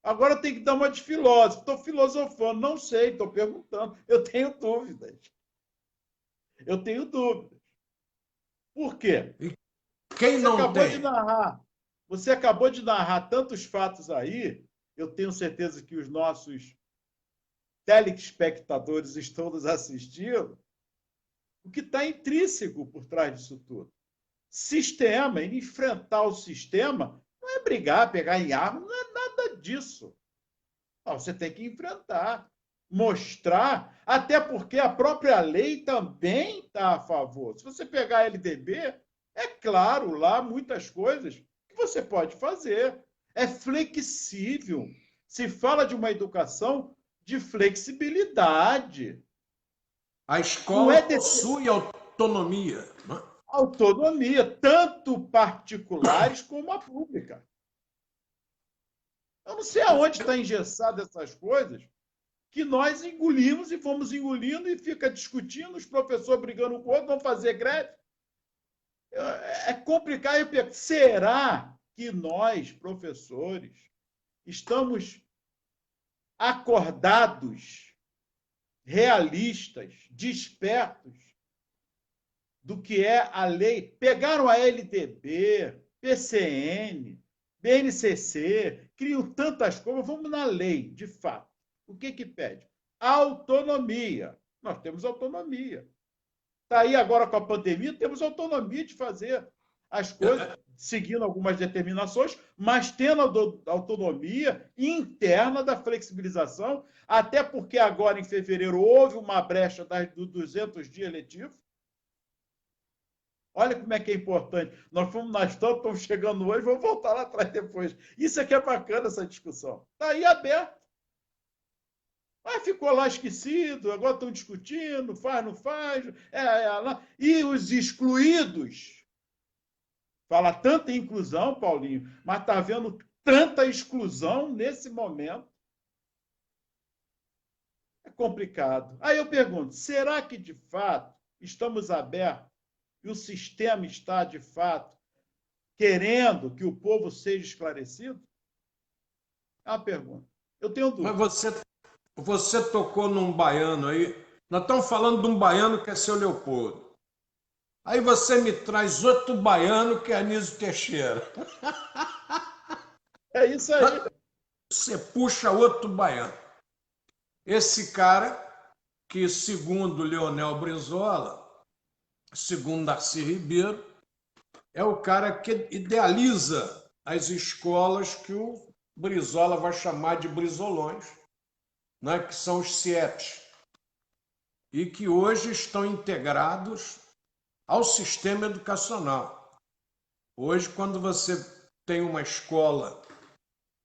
Agora tem que dar uma de filósofo. Estou filosofando, não sei, estou perguntando. Eu tenho dúvidas. Eu tenho dúvidas. Por quê? E quem Você não acabou de tem? narrar. Você acabou de narrar tantos fatos aí. Eu tenho certeza que os nossos telespectadores estão nos assistindo. O que está intrínseco por trás disso tudo? Sistema, e enfrentar o sistema não é brigar, pegar em arma, não é nada disso. Não, você tem que enfrentar, mostrar, até porque a própria lei também está a favor. Se você pegar a LDB, é claro, lá muitas coisas que você pode fazer. É flexível. Se fala de uma educação de flexibilidade. A Não escola é possui autonomia. autonomia, tanto particulares como a pública. Eu não sei aonde está engessado essas coisas, que nós engolimos e fomos engolindo e fica discutindo, os professores brigando com o outro, vão fazer greve. É complicado. Eu pergunto, será que nós, professores, estamos acordados, realistas, despertos do que é a lei? Pegaram a LDB, PCN, BNCC, criam tantas coisas. Vamos na lei, de fato. O que que pede? Autonomia. Nós temos autonomia. Está aí agora com a pandemia, temos autonomia de fazer as coisas, seguindo algumas determinações, mas tendo autonomia interna da flexibilização, até porque agora, em fevereiro, houve uma brecha dos 200 dias letivos. Olha como é que é importante. Nós estamos chegando hoje, vamos voltar lá atrás depois. Isso aqui é bacana, essa discussão. Está aí aberto. Mas ficou lá esquecido, agora estão discutindo, faz, não faz. E os excluídos? Fala tanta inclusão, Paulinho, mas está havendo tanta exclusão nesse momento. É complicado. Aí eu pergunto, será que de fato estamos abertos e o sistema está de fato querendo que o povo seja esclarecido? É uma pergunta. Eu tenho Mas dúvida. você tocou num baiano aí. Nós estamos falando de um baiano que é seu Leopoldo. Aí você me traz outro baiano que é Anísio Teixeira. É isso aí. Você puxa outro baiano. Esse cara, que segundo Leonel Brizola, segundo Darcy Ribeiro, é o cara que idealiza as escolas que o Brizola vai chamar de brizolões, né, que são os CIEPs, e que hoje estão integrados ao sistema educacional. Hoje, quando você tem uma escola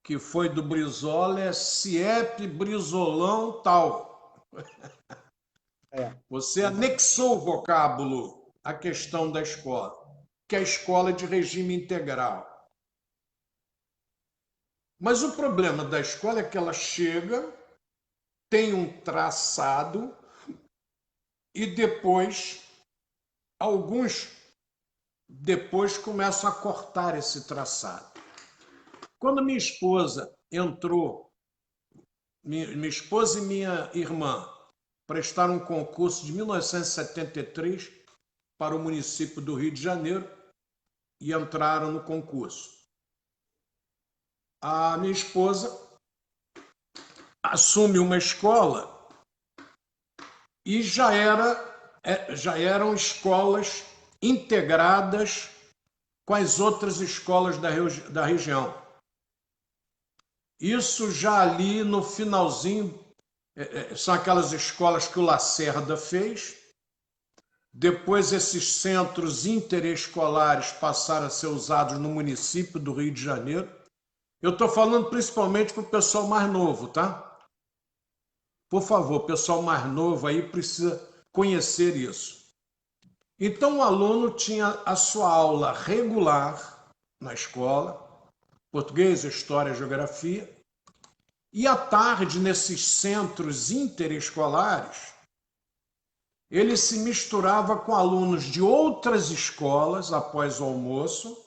que foi do Brizola, é CIEP Brizolão tal. Você anexou o vocábulo à questão da escola, que é a escola de regime integral. Mas o problema da escola é que ela chega, tem um traçado, e depois, alguns depois começam a cortar esse traçado. Quando minha esposa entrou, minha esposa e minha irmã prestaram um concurso de 1973 para o município do Rio de Janeiro e entraram no concurso. A minha esposa assume uma escola e já eram escolas integradas com as outras escolas da região. Isso já ali no finalzinho, são aquelas escolas que o Lacerda fez. Depois esses centros interescolares passaram a ser usados no município do Rio de Janeiro. Eu estou falando principalmente para o pessoal mais novo, tá? Por favor, pessoal mais novo aí precisa conhecer isso. Então o aluno tinha a sua aula regular na escola, português, história, geografia, e à tarde, nesses centros interescolares, ele se misturava com alunos de outras escolas após o almoço,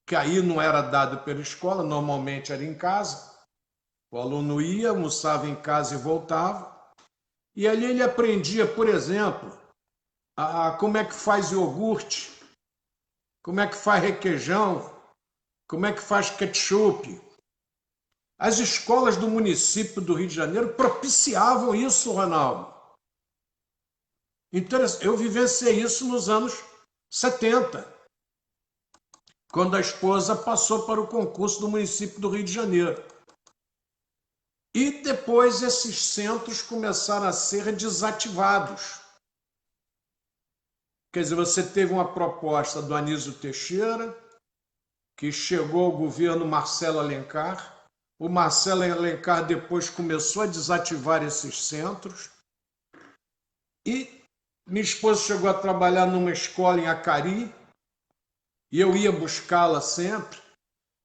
que aí não era dado pela escola, normalmente era em casa. O aluno ia, almoçava em casa e voltava. E ali ele aprendia, por exemplo, como é que faz iogurte, como é que faz requeijão, como é que faz ketchup. As escolas do município do Rio de Janeiro propiciavam isso, Ronaldo. Eu vivenciei isso nos anos 70, quando a esposa passou para o concurso do município do Rio de Janeiro. E depois esses centros começaram a ser desativados. Quer dizer, você teve uma proposta do Anísio Teixeira, que chegou ao governo Marcelo Alencar. O Marcelo Alencar depois começou a desativar esses centros. E minha esposa chegou a trabalhar numa escola em Acari, e eu ia buscá-la sempre,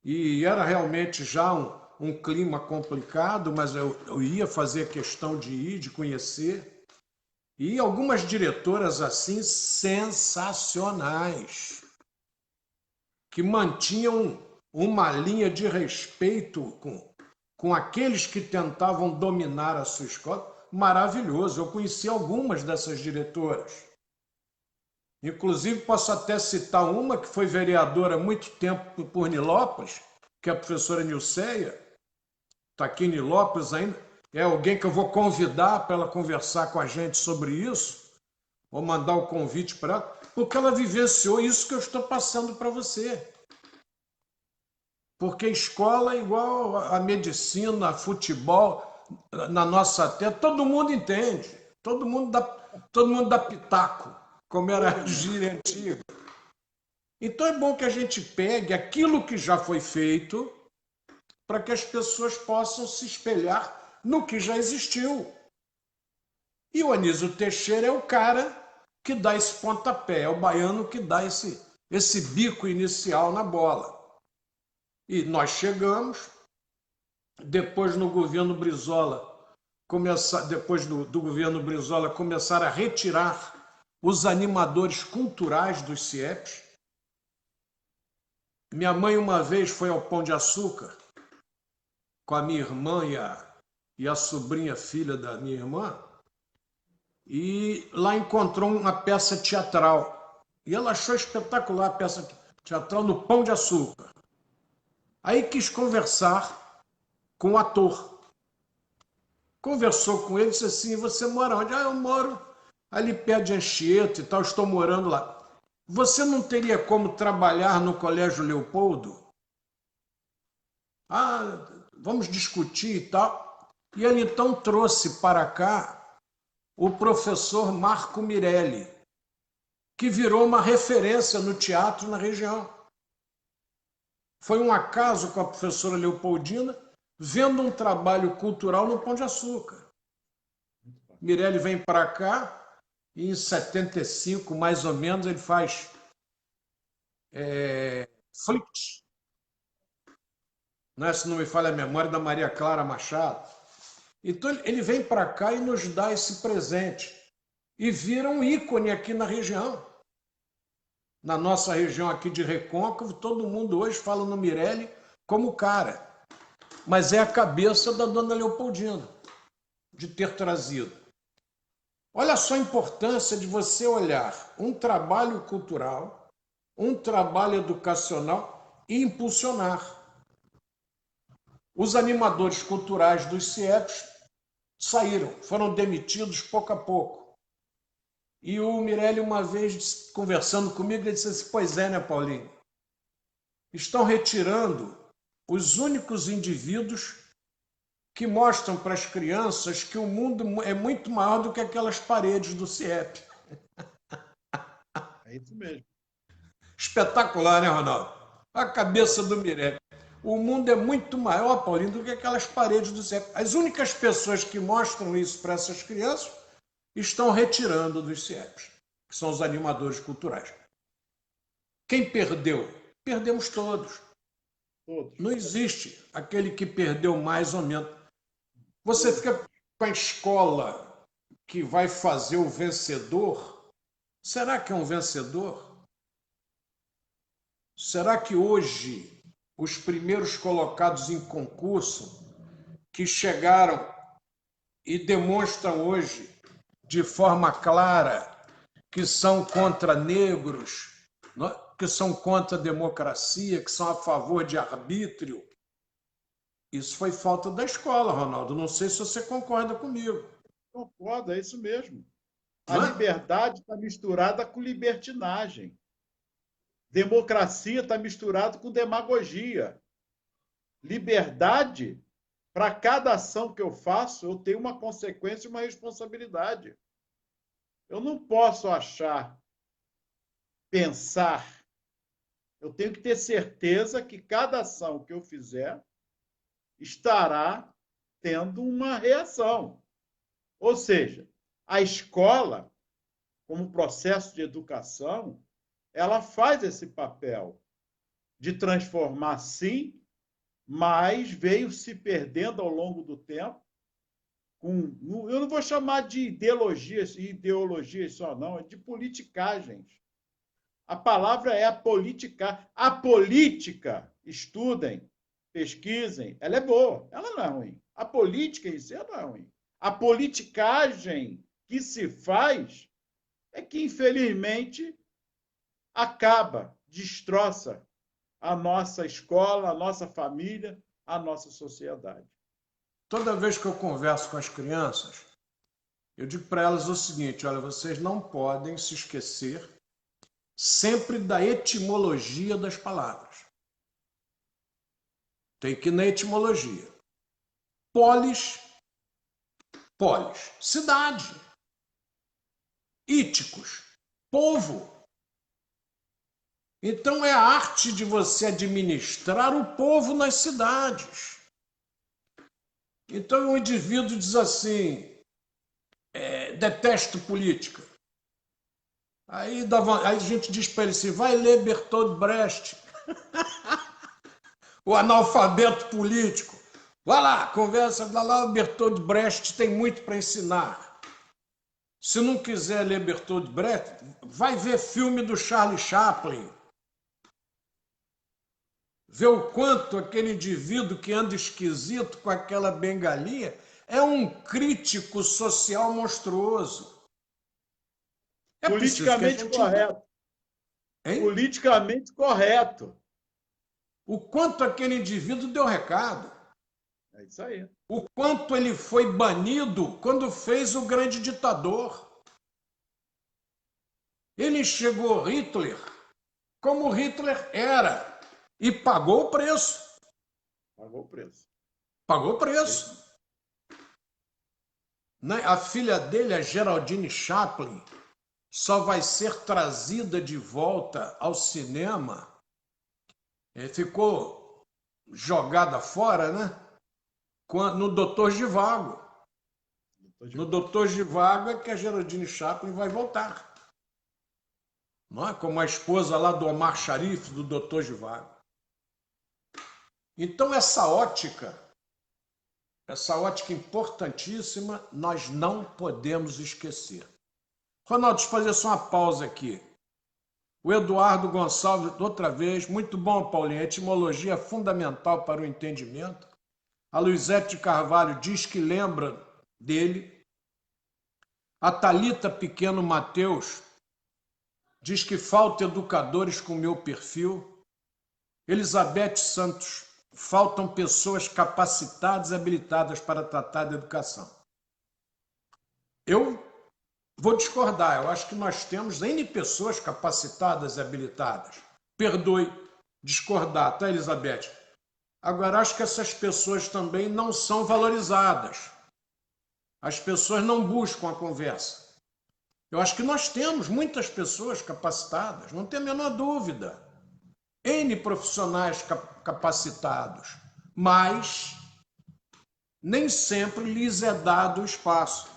e era realmente já um clima complicado, mas eu ia fazer questão de ir, de conhecer. E algumas diretoras assim sensacionais, que mantinham uma linha de respeito com aqueles que tentavam dominar a sua escola. Maravilhoso. Eu conheci algumas dessas diretoras. Inclusive, posso até citar uma que foi vereadora há muito tempo por Nilópolis, que é a professora Nilceia, está aqui em Nilópolis ainda. É alguém que eu vou convidar para ela conversar com a gente sobre isso. Vou mandar o convite para ela, porque ela vivenciou isso que eu estou passando para você. Porque escola é igual a medicina, a futebol, na nossa terra, todo mundo entende, todo mundo dá pitaco, como era a gíria antiga. Então é bom que a gente pegue aquilo que já foi feito para que as pessoas possam se espelhar no que já existiu. E o Anísio Teixeira é o cara que dá esse pontapé, é o baiano que dá esse bico inicial na bola. E nós chegamos, depois no governo Brizola, depois do governo Brizola, começaram a retirar os animadores culturais dos CIEPs. Minha mãe uma vez foi ao Pão de Açúcar com a minha irmã e a sobrinha filha da minha irmã, e lá encontrou uma peça teatral. E ela achou espetacular a peça teatral no Pão de Açúcar. Aí quis conversar com o ator. Conversou com ele e disse assim: você mora onde? Eu moro ali perto de Anchieta e tal, estou morando lá. Você não teria como trabalhar no Colégio Leopoldo? Vamos discutir e tal. E ele então trouxe para cá o professor Marco Mirelli, que virou uma referência no teatro na região. Foi um acaso com a professora Leopoldina, vendo um trabalho cultural no Pão de Açúcar. Mirelli vem para cá e em 75, mais ou menos, ele faz Flirt, se não me falha a memória, da Maria Clara Machado. Então ele vem para cá e nos dá esse presente. e vira um ícone aqui na região. Na nossa região aqui de Recôncavo, todo mundo hoje fala no Mirelli como cara. Mas é a cabeça da dona Leopoldina de ter trazido. Olha só a importância de você olhar um trabalho cultural, um trabalho educacional e impulsionar. Os animadores culturais dos CIEPs saíram, foram demitidos pouco a pouco. E o Mirelli, uma vez conversando comigo, ele disse assim: pois é, né, Paulinho? Estão retirando os únicos indivíduos que mostram para as crianças que o mundo é muito maior do que aquelas paredes do CIEP. É isso mesmo. Espetacular, né, Ronaldo? A cabeça do Mirelli. O mundo é muito maior, Paulinho, do que aquelas paredes do CIEP. As únicas pessoas que mostram isso para essas crianças estão retirando dos CIEPs, que são os animadores culturais. Quem perdeu? Perdemos todos. Não existe aquele que perdeu mais ou menos. Você fica com a escola que vai fazer o vencedor. Será que é um vencedor? Será que hoje os primeiros colocados em concurso que chegaram e demonstram hoje de forma clara que são contra negros, que são contra a democracia, que são a favor de arbítrio? Isso foi falta da escola, Ronaldo. Não sei se você concorda comigo. Concordo, é isso mesmo. A liberdade está misturada com libertinagem. Democracia está misturada com demagogia. Liberdade, para cada ação que eu faço, eu tenho uma consequência e uma responsabilidade. Eu não posso achar, pensar. Eu tenho que ter certeza que cada ação que eu fizer estará tendo uma reação. Ou seja, a escola, como processo de educação, ela faz esse papel de transformar, sim, mas veio se perdendo ao longo do tempo. Eu não vou chamar de ideologias só, não, é de politicagens. A palavra é a política. A política, estudem, pesquisem, ela é boa, ela não é ruim. A política em si não é ruim. A politicagem que se faz é que, infelizmente, acaba, destroça a nossa escola, a nossa família, a nossa sociedade. Toda vez que eu converso com as crianças, eu digo para elas o seguinte: olha, vocês não podem se esquecer sempre da etimologia das palavras. Tem que ir na etimologia. Polis, cidade. Íticos, povo. Então é a arte de você administrar o povo nas cidades. Então o indivíduo diz assim: detesto política. Aí a gente diz para ele assim: vai ler Bertolt Brecht, o analfabeto político. Vai lá, conversa, vai lá, o Bertolt Brecht tem muito para ensinar. Se não quiser ler Bertolt Brecht, vai ver filme do Charlie Chaplin. Vê o quanto aquele indivíduo que anda esquisito com aquela bengalinha é um crítico social monstruoso. É politicamente correto. Hein? Politicamente correto. O quanto aquele indivíduo deu recado. É isso aí. O quanto ele foi banido quando fez o grande ditador. Ele chegou Hitler como Hitler era e pagou o preço. Pagou o preço. Pagou o preço. A filha dele, a Geraldine Chaplin, só vai ser trazida de volta ao cinema. Ficou jogada fora, né? No Doutor Zhivago. No Doutor Zhivago é que a Geraldine Chaplin vai voltar. Não é? Como a esposa lá do Omar Sharif, do Doutor Zhivago. Então essa ótica importantíssima, nós não podemos esquecer. Ronaldo, deixa eu fazer só uma pausa aqui. O Eduardo Gonçalves, outra vez, muito bom, Paulinho. A etimologia é fundamental para o entendimento. A Luizete de Carvalho diz que lembra dele. A Thalita Pequeno Mateus diz que falta educadores com meu perfil. Elizabeth Santos, faltam pessoas capacitadas e habilitadas para tratar da educação. Eu vou discordar. Eu acho que nós temos N pessoas capacitadas e habilitadas. Perdoe discordar, tá, Elizabeth? Agora, acho que essas pessoas também não são valorizadas. As pessoas não buscam a conversa. Eu acho que nós temos muitas pessoas capacitadas, não tem a menor dúvida. N profissionais capacitados, mas nem sempre lhes é dado o espaço.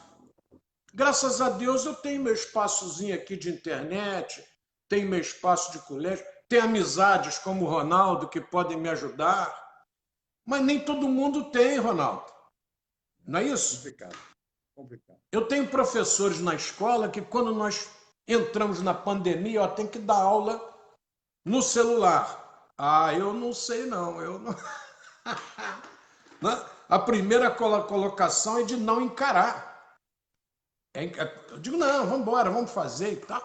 Graças a Deus eu tenho meu espaçozinho aqui de internet, tenho meu espaço de colégio, tenho amizades como o Ronaldo que podem me ajudar, mas nem todo mundo tem, Ronaldo. Não é isso? Complicado. Complicado. Eu tenho professores na escola que quando nós entramos na pandemia, tem que dar aula no celular. Ah, eu não sei não, eu não... A primeira colocação é de não encarar. Eu digo, não, vamos embora, vamos fazer e tal.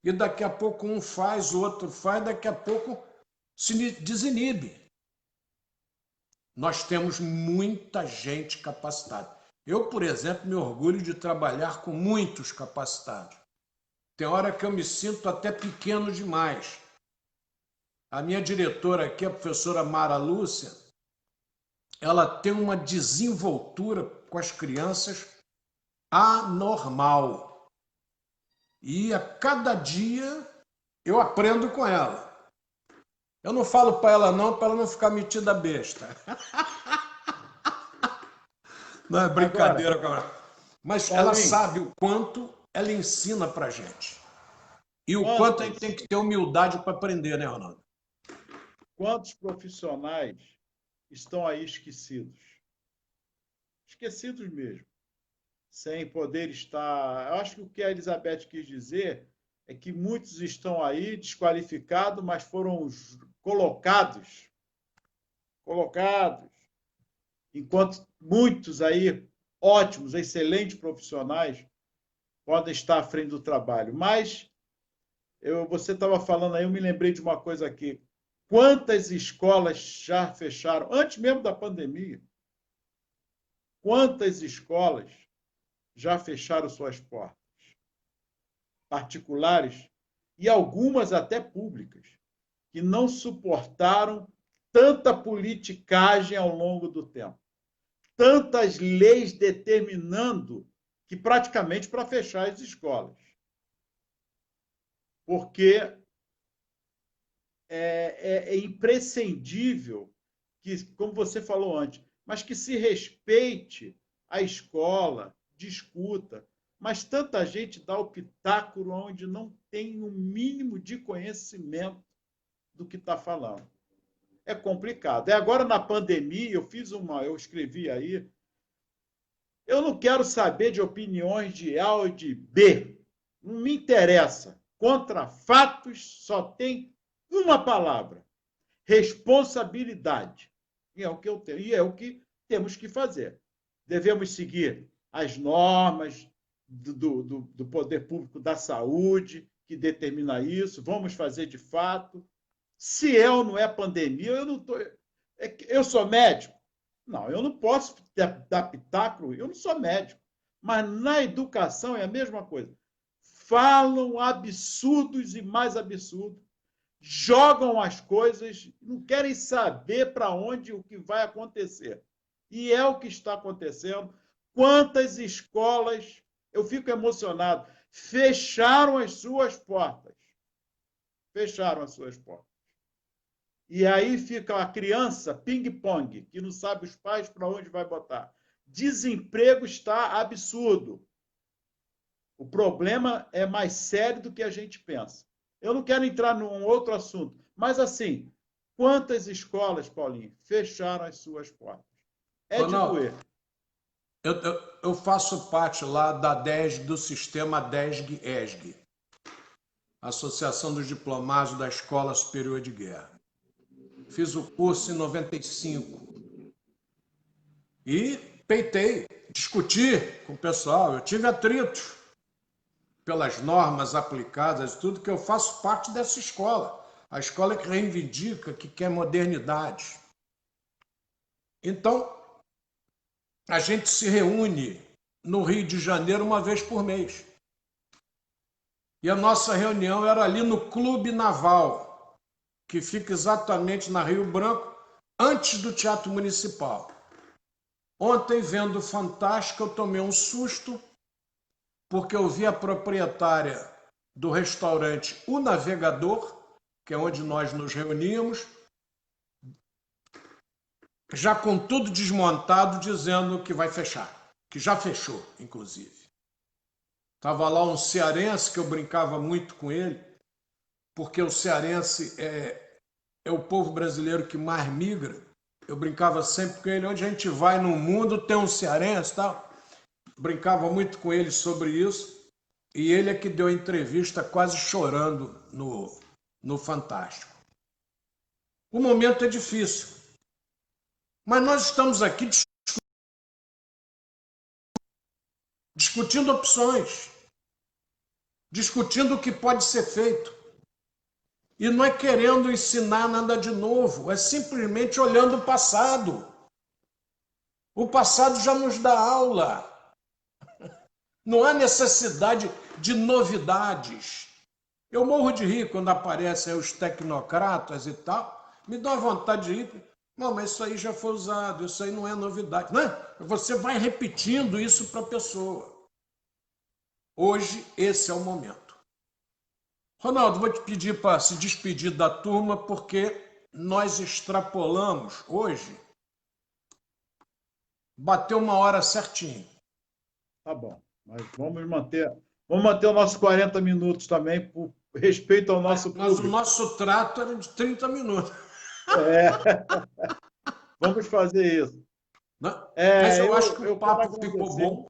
E daqui a pouco um faz, o outro faz, daqui a pouco se desinibe. Nós temos muita gente capacitada. Eu, por exemplo, me orgulho de trabalhar com muitos capacitados. Tem hora que eu me sinto até pequeno demais. A minha diretora aqui, a professora Mara Lúcia, ela tem uma desenvoltura com as crianças anormal. E a cada dia eu aprendo com ela. Eu não falo para ela não, para ela não ficar metida besta. Não é brincadeira, camarada. Mas ela sabe o quanto ela ensina para a gente. E o quanto a gente tem que ter humildade para aprender, né, Ronaldo? Quantos profissionais estão aí esquecidos? Esquecidos mesmo. Sem poder estar... Eu acho que o que a Elizabeth quis dizer é que muitos estão aí desqualificados, mas foram colocados, enquanto muitos aí, ótimos, excelentes profissionais, podem estar à frente do trabalho. Mas você estava falando aí, eu me lembrei de uma coisa aqui. Quantas escolas já fecharam, antes mesmo da pandemia? Quantas escolas já fecharam suas portas? Particulares e algumas até públicas, que não suportaram tanta politicagem ao longo do tempo. Tantas leis determinando que praticamente para fechar as escolas. Porque é imprescindível que, como você falou antes, mas que se respeite a escola, discuta. Mas tanta gente dá o pitaco onde não tem o mínimo de conhecimento do que está falando. É complicado. Agora, na pandemia, eu escrevi aí, eu não quero saber de opiniões de A ou de B. Não me interessa. Contra fatos só tem uma palavra: responsabilidade. E é o que eu tenho, e é o que temos que fazer. Devemos seguir as normas do poder público da saúde, que determina isso. Vamos fazer de fato. Se eu não é pandemia, eu não tô. Eu sou médico? Não, eu não posso dar pitaco, eu não sou médico. Mas na educação é a mesma coisa. Falam absurdos e mais absurdos, jogam as coisas, não querem saber para onde o que vai acontecer. E é o que está acontecendo. Quantas escolas, eu fico emocionado, fecharam as suas portas. Fecharam as suas portas. E aí fica a criança ping-pong, que não sabe os pais para onde vai botar. Desemprego está absurdo. O problema é mais sério do que a gente pensa. Eu não quero entrar num outro assunto, mas assim, quantas escolas, Paulinho, fecharam as suas portas? É de doer. Eu faço parte lá da DESG, do sistema DESG-ESG, Associação dos Diplomados da Escola Superior de Guerra. Fiz o curso em 95 e peitei, discuti com o pessoal. Eu tive atritos pelas normas aplicadas, tudo, que eu faço parte dessa escola. A escola que reivindica, que quer modernidade. Então, a gente se reúne no Rio de Janeiro uma vez por mês. E a nossa reunião era ali no Clube Naval, que fica exatamente na Rio Branco, antes do Teatro Municipal. Ontem, vendo o Fantástico, eu tomei um susto, porque eu vi a proprietária do restaurante O Navegador, que é onde nós nos reuníamos, já com tudo desmontado, dizendo que vai fechar, que já fechou, inclusive. Estava lá um cearense, que eu brincava muito com ele, porque o cearense é o povo brasileiro que mais migra. Eu brincava sempre com ele, onde a gente vai no mundo tem um cearense e tal. Brincava muito com ele sobre isso, e ele é que deu a entrevista quase chorando no Fantástico. O momento é difícil, mas nós estamos aqui discutindo opções, discutindo o que pode ser feito. E não é querendo ensinar nada de novo, é simplesmente olhando o passado. O passado já nos dá aula. Não há necessidade de novidades. Eu morro de rir quando aparecem os tecnocratas e tal. Me dá vontade de rir. Não, mas isso aí já foi usado, isso aí não é novidade. Não é? Você vai repetindo isso para a pessoa. Hoje, esse é o momento. Ronaldo, vou te pedir para se despedir da turma, porque nós extrapolamos hoje. Bateu uma hora certinho. Tá bom, mas vamos manter os nossos 40 minutos também, por respeito ao nosso público. Mas o nosso trato era de 30 minutos. Vamos fazer isso. Mas eu acho que o papo ficou bom.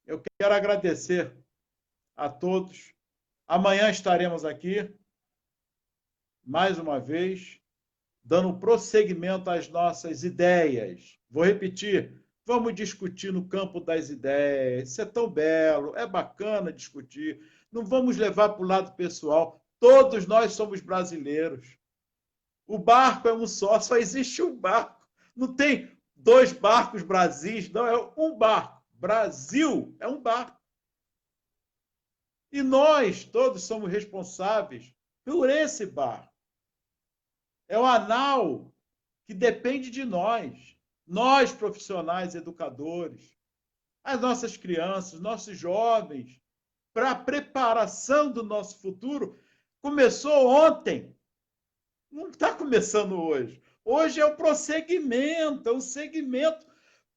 Eu quero agradecer a todos. Amanhã estaremos aqui, mais uma vez, dando prosseguimento às nossas ideias. Vou repetir, vamos discutir no campo das ideias. Isso é tão belo, é bacana discutir. Não vamos levar para o lado pessoal. Todos nós somos brasileiros. O barco é um só existe um barco. Não tem dois barcos Brasis, não, é um barco. Brasil é um barco. E nós todos somos responsáveis por esse barco. É o anal que depende de nós profissionais educadores, as nossas crianças, nossos jovens, para a preparação do nosso futuro. Começou ontem, não está começando hoje. Hoje é o prosseguimento, é um segmento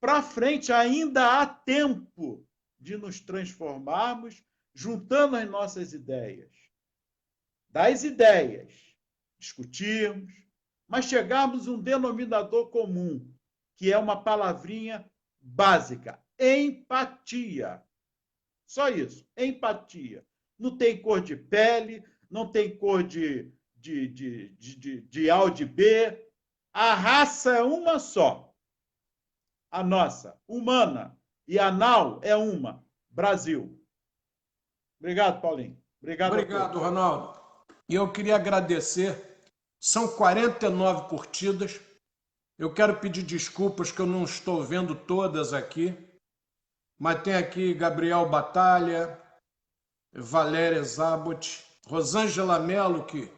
para frente. Ainda há tempo de nos transformarmos, juntando as nossas ideias. Das ideias, discutirmos, mas chegarmos a um denominador comum, que é uma palavrinha básica: empatia. Só isso, empatia. Não tem cor de pele, não tem cor de A ou de B. A raça é uma só. A nossa, humana. E a nau é uma, Brasil. Obrigado, Paulinho. Obrigado, Ronaldo. E eu queria agradecer. São 49 curtidas. Eu quero pedir desculpas que eu não estou vendo todas aqui. Mas tem aqui Gabriel Batalha, Valéria Zabot, Rosângela Mello, que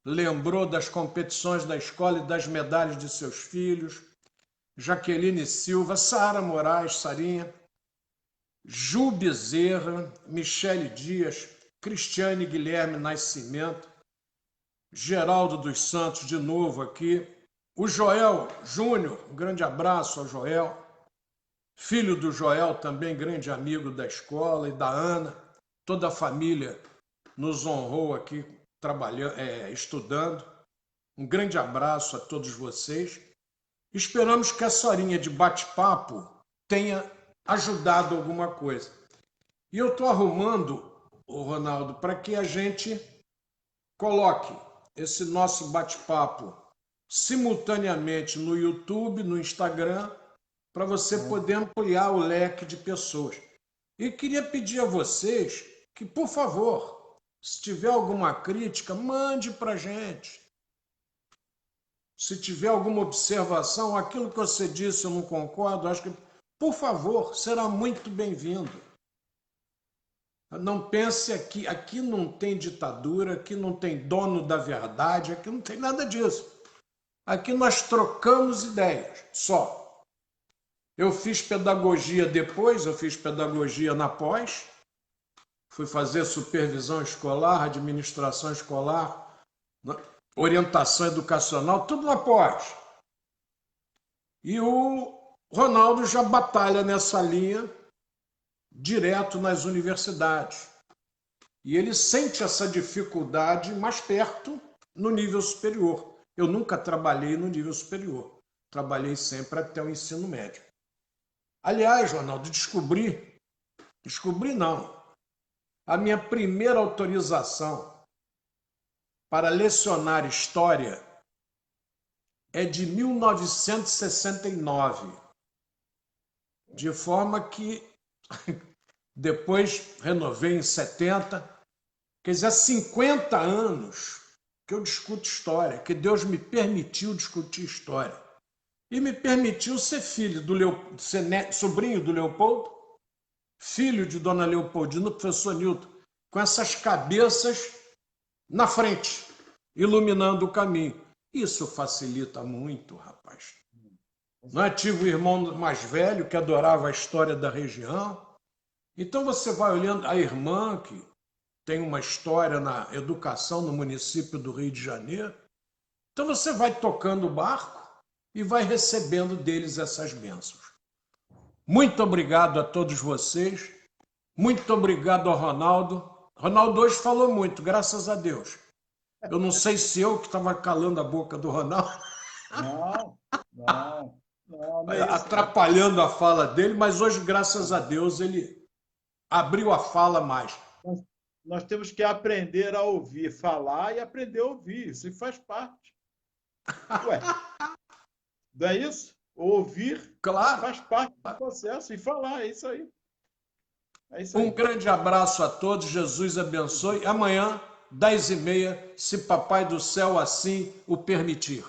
lembrou das competições da escola e das medalhas de seus filhos, Jaqueline Silva, Sara Moraes, Sarinha, Ju Bezerra, Michele Dias, Cristiane Guilherme Nascimento, Geraldo dos Santos, de novo aqui, o Joel Júnior, um grande abraço ao Joel, filho do Joel, também grande amigo da escola, e da Ana, toda a família nos honrou aqui trabalhando, estudando. Um grande abraço a todos vocês. Esperamos que essa horinha de bate-papo tenha ajudado alguma coisa. E eu estou arrumando, o Ronaldo, para que a gente coloque esse nosso bate-papo simultaneamente no YouTube, no Instagram, para você poder ampliar o leque de pessoas. E queria pedir a vocês que, por favor, se tiver alguma crítica, mande para a gente. Se tiver alguma observação, aquilo que você disse eu não concordo, acho que, por favor, será muito bem-vindo. Não pense aqui não tem ditadura, aqui não tem dono da verdade, aqui não tem nada disso. Aqui nós trocamos ideias, só. Eu fiz pedagogia depois, eu fiz pedagogia na pós, fui fazer supervisão escolar, administração escolar, orientação educacional, tudo na pós. E o Ronaldo já batalha nessa linha direto nas universidades. E ele sente essa dificuldade mais perto no nível superior. Eu nunca trabalhei no nível superior. Trabalhei sempre até o ensino médio. Aliás, Ronaldo, descobri não. A minha primeira autorização para lecionar história é de 1969. De forma que depois renovei em 70. Quer dizer, há 50 anos que eu discuto história, que Deus me permitiu discutir história. E me permitiu ser sobrinho do Leopoldo, filho de Dona Leopoldina, professor Newton, com essas cabeças na frente, iluminando o caminho. Isso facilita muito, rapaz. Não é? Tive um irmão mais velho que adorava a história da região. Então você vai olhando a irmã, que tem uma história na educação no município do Rio de Janeiro. Então você vai tocando o barco e vai recebendo deles essas bênçãos. Muito obrigado a todos vocês. Muito obrigado ao Ronaldo. Ronaldo hoje falou muito, graças a Deus. Eu não sei se eu que estava calando a boca do Ronaldo. Não é isso, atrapalhando a fala dele, mas hoje, graças a Deus, ele abriu a fala mais. Nós temos que aprender a ouvir falar e aprender a ouvir. Isso faz parte. Ué, não é isso? Ouvir Claro. faz parte do processo. E falar, é isso aí. É isso aí. Um grande abraço a todos. Jesus abençoe. Amanhã, 10h30, se Papai do Céu assim o permitir.